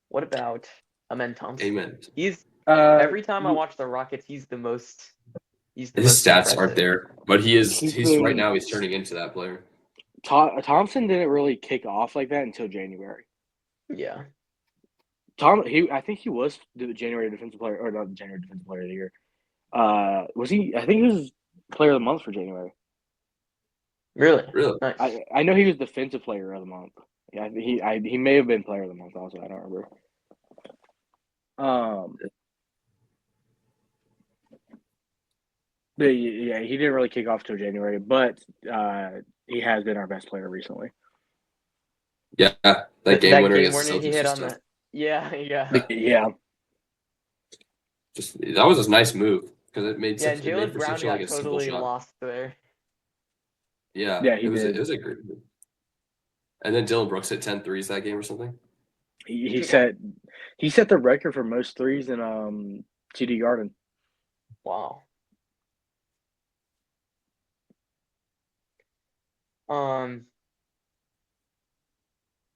What about Amen Thompson? Amen. He's every time I watch the Rockets, he's the most. His stats aren't there, but he's right now. He's turning into that player. Thompson didn't really kick off like that until January. Yeah. I think he was the January defensive player, or not the January defensive player of the year. Was he? I think he was player of the month for January. Really? Nice. I know he was defensive player of the month. Yeah, he may have been player of the month also. I don't remember. Yeah, he didn't really kick off till January, but he has been our best player recently. Yeah, that game That winner game against the winner he Celtics hit was on tough. that. Yeah. Yeah, Just that was a nice move because it made Yeah, and it made Jalen for Brown such like got a simple totally shot. lost there. Yeah, Yeah, he it was did. a great move. And then Dylan Brooks hit 10 threes that game or something. he set the record for most threes in TD Garden. Wow.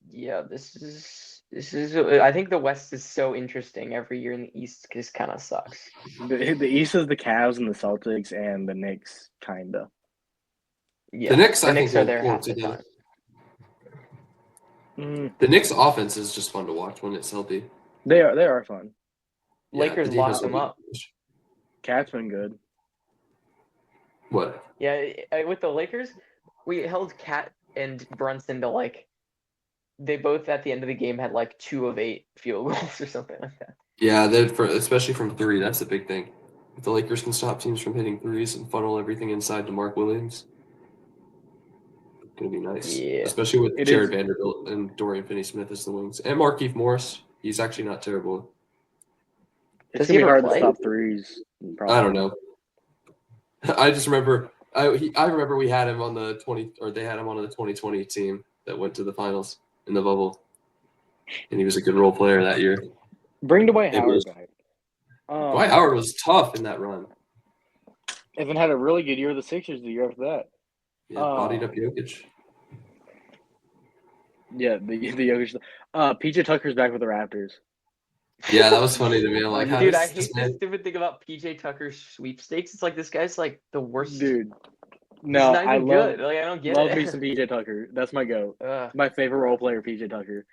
Yeah, this is. I think the West is so interesting every year, and the East just kind of sucks. The East is the Cavs and the Celtics and the Knicks, kinda. Yeah, The Knicks, the I think, Knicks are there will half the do time. The Knicks' offense is just fun to watch when it's healthy. They are fun. Yeah, Lakers the locked defense will them be- up. Cat's been good. What? Yeah, with the Lakers, we held Cat and Brunson to like. They both at the end of the game had like 2 of 8 field goals or something like that. Yeah, especially from three, that's the big thing. If the Lakers can stop teams from hitting threes and funnel everything inside to Mark Williams, it's gonna be nice. Yeah. Especially with It Jared is. Vanderbilt and Dorian Finney-Smith as the wings, and Markieff Morris. He's actually not terrible. It's Does gonna he be ever hard play? to stop threes. I don't know. I just remember I remember we had him on the 20 or they had him on the 2020 team that went to the finals in the bubble, and he was a good role player that year. Bring Dwight It Howard was- back. Dwight Howard was tough in that run. And then had a really good year with the Sixers the year after that. Yeah, bodied up Jokic. Yeah, the Jokic. PJ Tucker's back with the Raptors. Yeah, that was funny to me. I'm like, how Dude, does I this hate man- this stupid thing about PJ Tucker's sweepstakes. It's like this guy's like the worst. Dude. He's No, not I even love good. Like I don't get love it. me some PJ Tucker. That's my go. Ugh. My favorite role player, PJ Tucker.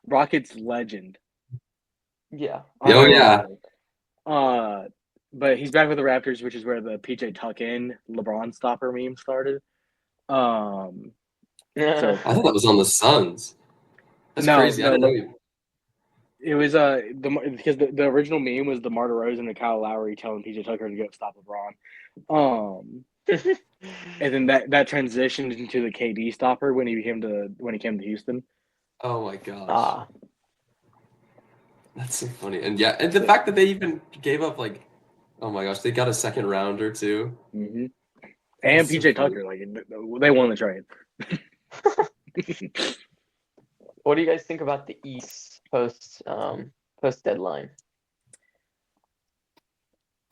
Rockets legend. Yeah. Oh, yeah. But he's back with the Raptors, which is where the PJ Tuck in LeBron stopper meme started. So I thought that was on the Suns. That's No, crazy. I no, didn't know you. it was because the original meme was DeMar DeRozan and Kyle Lowry telling PJ Tucker to go stop LeBron. And then that transitioned into the KD stopper when he came to Houston. Oh my gosh. Ah. That's so funny. And yeah, and the fact that they even gave up like, oh my gosh, they got a second rounder too. Mm-hmm. And That's so PJ funny. Tucker, like they won the trade. What do you guys think about the East post deadline?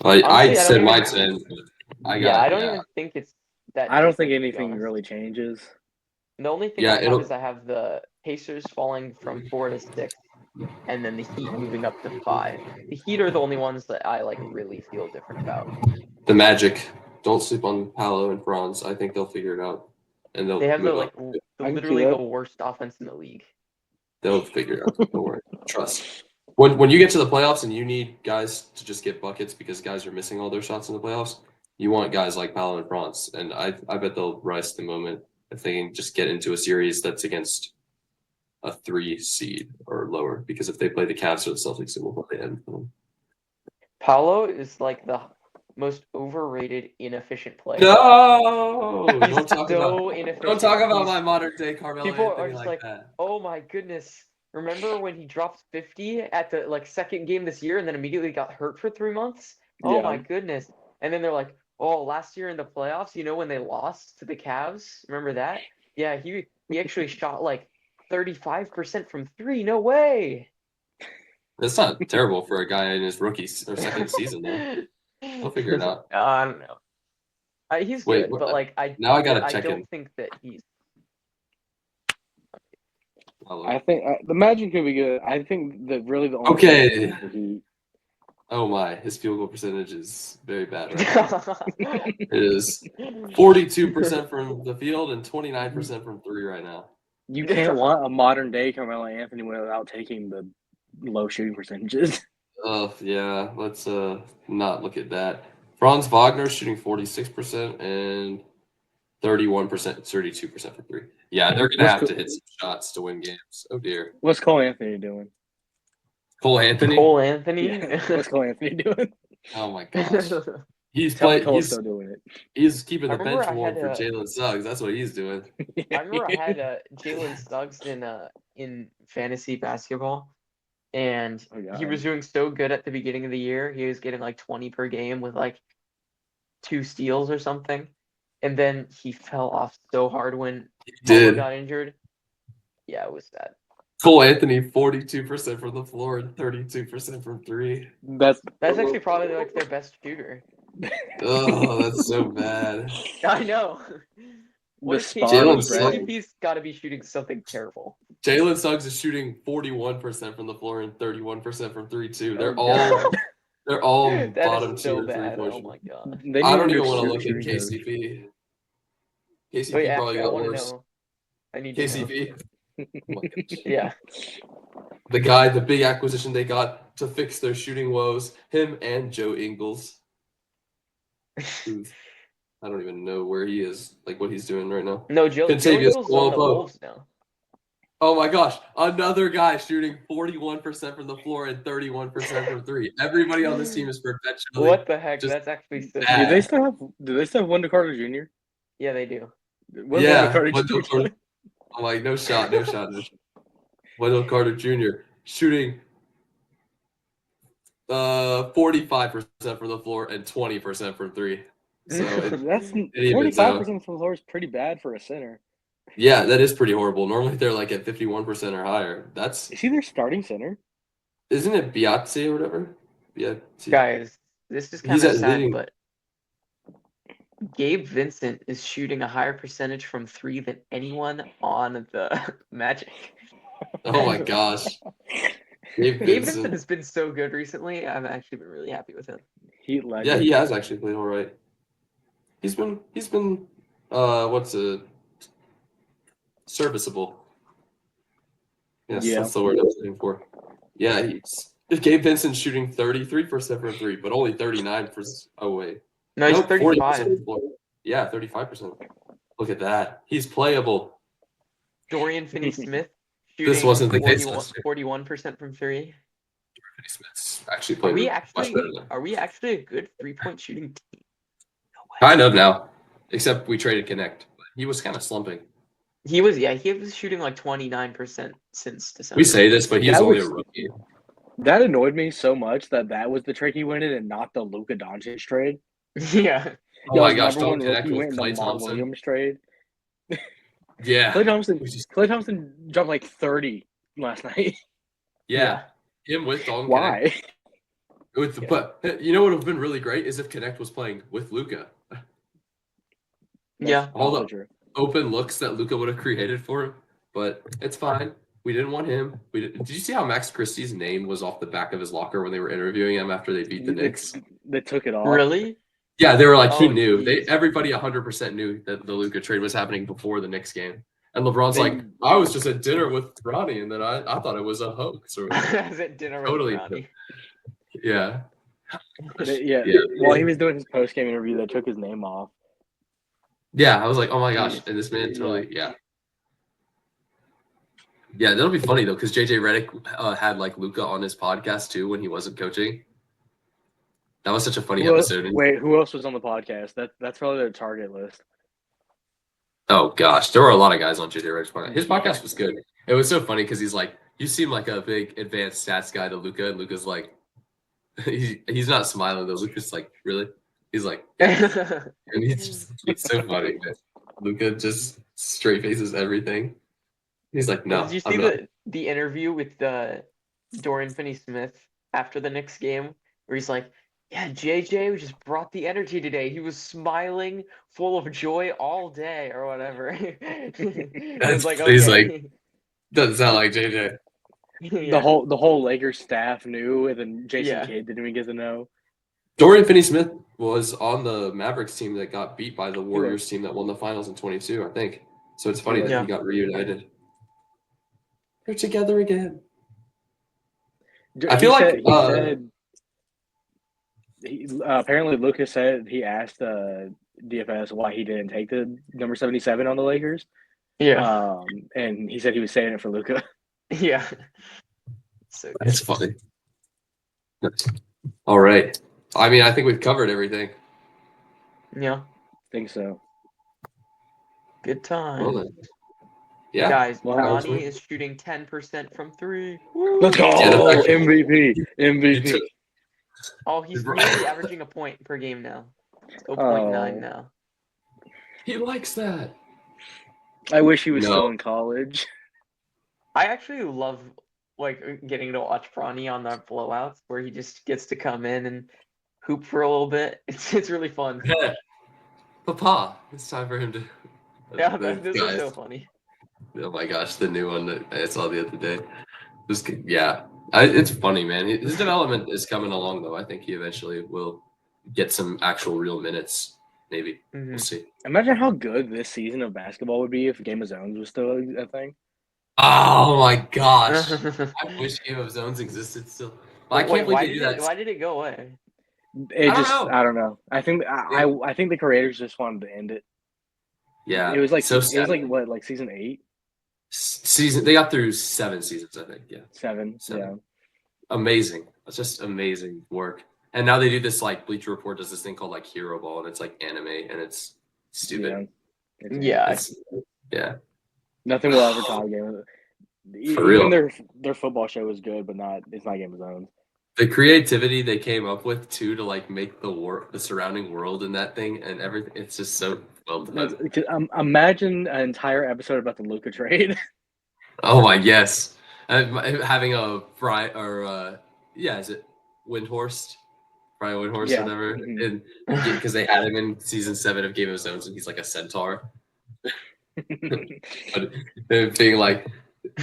I Honestly, said don't mine even- said. I don't even think it's that. I don't think different, to be anything honest. really changes. The only thing Yeah, I have it'll- is I have the Pacers falling from 4 to 6, and then the Heat moving up to 5. The Heat are the only ones that I like really feel different about. The Magic. Don't sleep on Paolo and Franz. I think they'll figure it out, and they'll They have move up. I can see literally that. the worst offense in the league. They'll figure it out. Don't worry. Trust. When you get to the playoffs and you need guys to just get buckets because guys are missing all their shots in the playoffs, you want guys like Paolo and Franz, and I bet they'll rise to the moment if they can just get into a series that's against a 3 seed or lower. Because if they play the Cavs or the Celtics, it will probably end for them. Paolo is like the most overrated, inefficient player. No, He's don't talk so about inefficient. don't talk about He's- my modern day Carmelo People Anthony are just like like, that. oh my goodness. Remember when he dropped 50 at the second game this year and then immediately got hurt for 3 months? Oh Yeah. my goodness. And then they're like, oh, last year in the playoffs, when they lost to the Cavs? Remember that? Yeah, he actually shot like 35% from 3. No way. That's not terrible for a guy in his rookie or second season though. I'll figure it out. I don't know. He's Wait, good, what- but like I gotta I check don't in. think that he's I think the Magic could be good. I think that really the only Okay. thing is the Heat. Oh my, his field goal percentage is very bad right now. It is 42% from the field and 29% from 3 right now. You can't want a modern day Carmelo Anthony without taking the low shooting percentages. Oh yeah, let's not look at that. Franz Wagner shooting 46% and 31%, 32% for 3. Yeah, they're gonna What's have co- to hit some shots to win games. Oh dear. What's Cole Anthony doing? Cole Anthony. Cole Anthony. Yeah. What's Cole Anthony doing? Oh my gosh. He's Tell playing. Cole's still doing it. He's keeping I the remember bench I warm had for a- Jalen Suggs. That's what he's doing. I remember I had Jalen Suggs in fantasy basketball, and Oh, he God. was doing so good at the beginning of the year. He was getting like 20 per game with like 2 steals or something, and then he fell off so hard when He Paolo did. got injured. Yeah, it was sad. Cole Anthony, 42% from the floor and 32% from three. That's actually probably like their best shooter. Oh, that's so bad. I know. What The is spot Jalen is Suggs- red. KCP's got to be shooting something terrible. Jalen Suggs is shooting 41% from the floor and 31% from three too. They're Oh, all God. they're all That bottom is so tier bad. Oh three-point. my god. They I need don't a new even want to look at shooting coach. KCP. KCP Wait, probably actually, I got want to worse. know. I need to know. KCP. Oh my gosh. Yeah. The big acquisition they got to fix their shooting woes, him and Joe Ingles. Who's I don't even know where he is, like what he's doing right now. No, Joe Contavious Ingles is on the Cuomo. Wolves now. Oh my gosh, another guy shooting 41% from the floor and 31% from three. Everybody on this team is perpetually What the heck? just That's actually so bad. Do they still have Wendell Carter Jr.? Yeah, they do. When's Yeah, Wendell Wendell Carter Carter. Jr.? I'm like, no shot. Wendell Carter Jr. shooting 45% from the floor and 20% from three. So That's it evens out. 45% from the floor is pretty bad for a center. Yeah, that is pretty horrible. Normally they're like at 51% or higher. Is he their starting center? Isn't it Biatse or whatever? Yeah. Guys, this is kind He's of at sad, leading. but Gabe Vincent is shooting a higher percentage from 3 than anyone on the Magic. Oh my gosh. Gabe Gabe Vincent. Vincent has been so good recently. I've actually been really happy with him. Heat legend. Yeah, he has actually played all right. He's been serviceable. Yes, Yeah. that's the word I was looking for. Yeah, Gabe Vincent shooting 33% from three, but only 39 for No, he's nope, 40% 35. from the floor. Yeah, 35%. Look at that. He's playable. Dorian Finney-Smith shooting This wasn't the case last year. 41% from 3. Finney Smith's actually Are playing we much better than actually a good 3-point shooting team? kind of now, except we traded Connect. He was kind of slumping. He was shooting like 29% since December. We say this, but he's That only was- a rookie. That annoyed me so much that was the trade he went in and not the Luka Doncic trade. Yeah. Oh my Y'all's gosh, number don't one connect rookie with went in the Klay Mont Thompson. Williams trade. Yeah. Klay Thompson dropped like 30 last night. Yeah. Him with Dalton Why? Connect. But you know what would have been really great is if Connect was playing with Luka. Yeah. All the Also true. open looks that Luka would have created for him, but it's fine. We didn't want him. Did you see how Max Christie's name was off the back of his locker when they were interviewing him after they beat the Knicks? They took it off. Really? Yeah, they were like, he Oh, knew. geez. Everybody 100% knew that the Luka trade was happening before the Knicks game. And LeBron's They- like, I was just at dinner with Ronnie, and then I thought it was a hoax. Or I was at dinner Totally. with Ronnie. yeah. Yeah. Yeah. While he was doing his post game interview, they took his name off. Yeah, I was like, oh my gosh. And this man totally, yeah. Yeah, that'll be funny though, because JJ Redick had like Luka on his podcast too when he wasn't coaching. That was such a funny episode. Wait, who else was on the podcast? That's probably their target list. Oh gosh, there were a lot of guys on JJ Redick's podcast. His podcast was good. It was so funny because he's like, you seem like a big advanced stats guy to Luka, and Luka's like, he's not smiling though. Luka's like, really? He's like, yeah. And it's so funny. Luka just straight faces everything. He's like, no. Did you I'm see not. the interview with Dorian Finney-Smith after the Knicks game where he's like, yeah, JJ just brought the energy today. He was smiling, full of joy all day or whatever. It was like, He's okay. like, doesn't sound like JJ. Yeah. The whole Lakers staff knew, and then Jason Yeah. Kidd didn't even get to know. Dorian Finney-Smith was on the Mavericks team that got beat by the Warriors team that won the finals in 22, I think. So it's funny that Yeah. he got reunited. They're together again. I feel like apparently Lucas said he asked DFS why he didn't take the number 77 on the Lakers. Yeah. And he said he was saying it for Luka. Yeah. So good. It's funny. All right. I mean, I think we've covered everything. Yeah, Think so. good time. Well, then. Yeah. Guys, Well, Bronny is shooting 10% from 3. Woo! Let's go! Yeah, that's actually- MVP. He MVP. took- Oh, he's nearly averaging a point per game now. It's 0.9 Oh. now. He likes that. I wish he was No. still in college. I actually love getting to watch Bronny on the blowouts where he just gets to come in and hoop for a little bit. It's really fun. Papa, it's time for him to. Yeah, the this is guys. so funny. Oh my gosh, the new one that I saw the other day. It's funny, man. His development is coming along, though. I think he eventually will get some actual real minutes. Maybe we'll see. Imagine how good this season of basketball would be if Game of Zones was still a thing. Oh my gosh! I wish Game of Zones existed still. I can't believe they do that. Why did it go away? It I don't know. I don't know. I think I think the creators just wanted to end it. Yeah, It was like so it was like sad. what, like season 8? They got through 7 seasons, I think. Yeah, 7. Yeah. amazing. It's just amazing work. And now they do this like Bleacher Report does this thing called like Hero Ball, and it's like anime, and it's stupid. Yeah. Yeah. Nothing will ever top Game of For real. Even their football show is good, but it's not Game of Zones. The creativity they came up with too to like make the surrounding world in that thing and everything, it's just so well done. Imagine an entire episode about the Luka trade. Oh my yes, having a is it Windhorst, Brian Windhorst, Yeah. whatever, Mhm. and because they had him in season 7 of Game of Zones and he's like a centaur, but they're being like,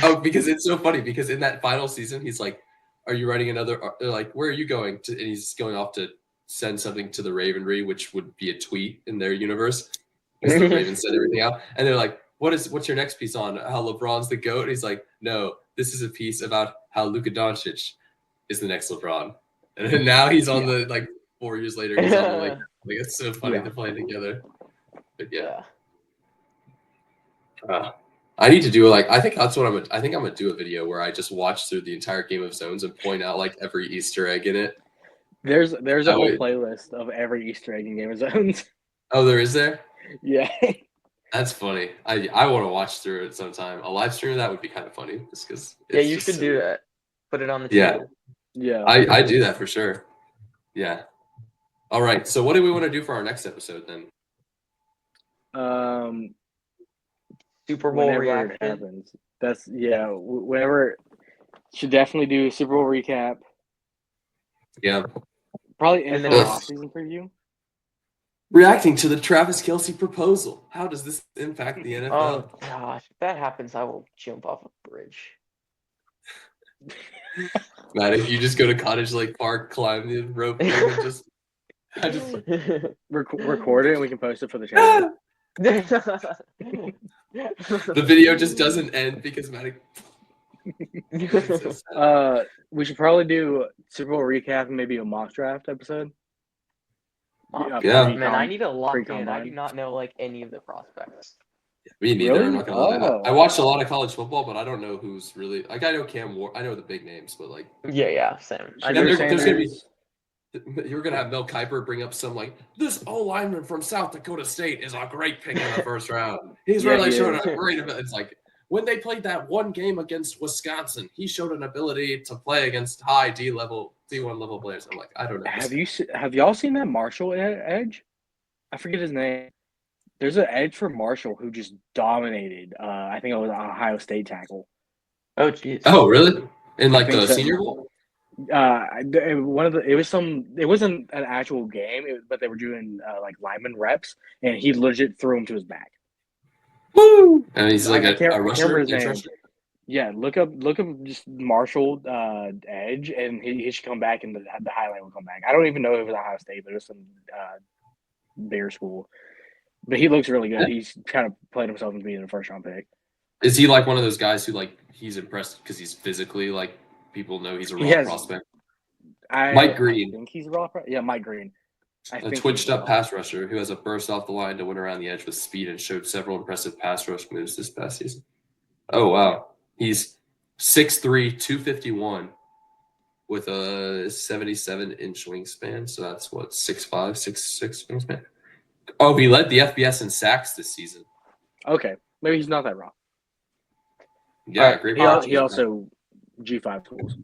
oh, because it's so funny because in that final season he's like, are you writing another? They're like, where are you going to? And he's going off to send something to the Ravenry, which would be a tweet in their universe, because the Ravens send everything out. And they're like, what's your next piece on? How LeBron's the GOAT? And he's like, no, this is a piece about how Luka Doncic is the next LeBron. And now he's on the like 4 years later. He's on the like it's so funny they're playing together. But yeah. I need to do I think that's what I think I'm gonna do a video where I just watch through the entire Game of Zones and point out like every Easter egg in it. There's a whole playlist of every Easter egg in Game of Zones. Oh, there is there? Yeah. That's funny. I want to watch through it sometime. A live stream of that would be kind of funny, just because. Yeah, you should do that. Put it on the channel. Yeah. I do that for sure. Yeah. All right. So, what do we want to do for our next episode then? Super Bowl whenever reaction. it happens. That's whenever. Should definitely do a Super Bowl recap. Yeah. Probably in And the then off-season preview. Reacting to the Travis Kelce proposal. How does this impact the NFL? Oh gosh, if that happens, I will jump off a bridge. Matt, if you just go to Cottage Lake Park, climb the rope, thing, and I just record it and we can post it for the channel. The video just doesn't end because Maddoc. We should probably do Super Bowl recap and maybe a mock draft episode. Yeah. Man, I need to lock in. I pre-combine. do not know any of the prospects. Me neither. Really? I'm not gonna lie. I watched a lot of college football, but I don't know who's really I know Cam Ward. I know the big names, but Yeah, same. I And know there's gonna be Sanders. you're gonna have Mel Kiper bring up some this O lineman from South Dakota State is a great pick in the first round. He's Yeah, really he showed is. a great ability. It's when they played that one game against Wisconsin, he showed an ability to play against high D1 level players. I'm like, I don't know. Have y'all seen that Marshall edge? I forget his name. There's an edge for Marshall who just dominated. I think it was an Ohio State tackle. Oh jeez. Oh, really? In I think the so. Senior Bowl? It wasn't an actual game, but they were doing lineman reps, and he legit threw him to his back. Woo! And he's like I can't a rusher. remember his name. Yeah, look up just Marshall edge, and he should come back, and the highlight will come back. I don't even know if it was Ohio State, but it was some bigger school. But he looks really good. He's kind of played himself into being a first-round pick. Is he one of those guys who he's impressed because he's physically people know he's a raw prospect? Mike Green. I think he's a raw prospect. Yeah, Mike Green. A twitched-up pass rusher who has a burst off the line to win around the edge with speed and showed several impressive pass rush moves this past season. Oh, wow. He's 6'3", 251 with a 77-inch wingspan. So that's what, 6'5", 6'6" wingspan. Oh, he led the FBS in sacks this season. Okay, maybe he's not that wrong. Yeah, great. He also G5 tools.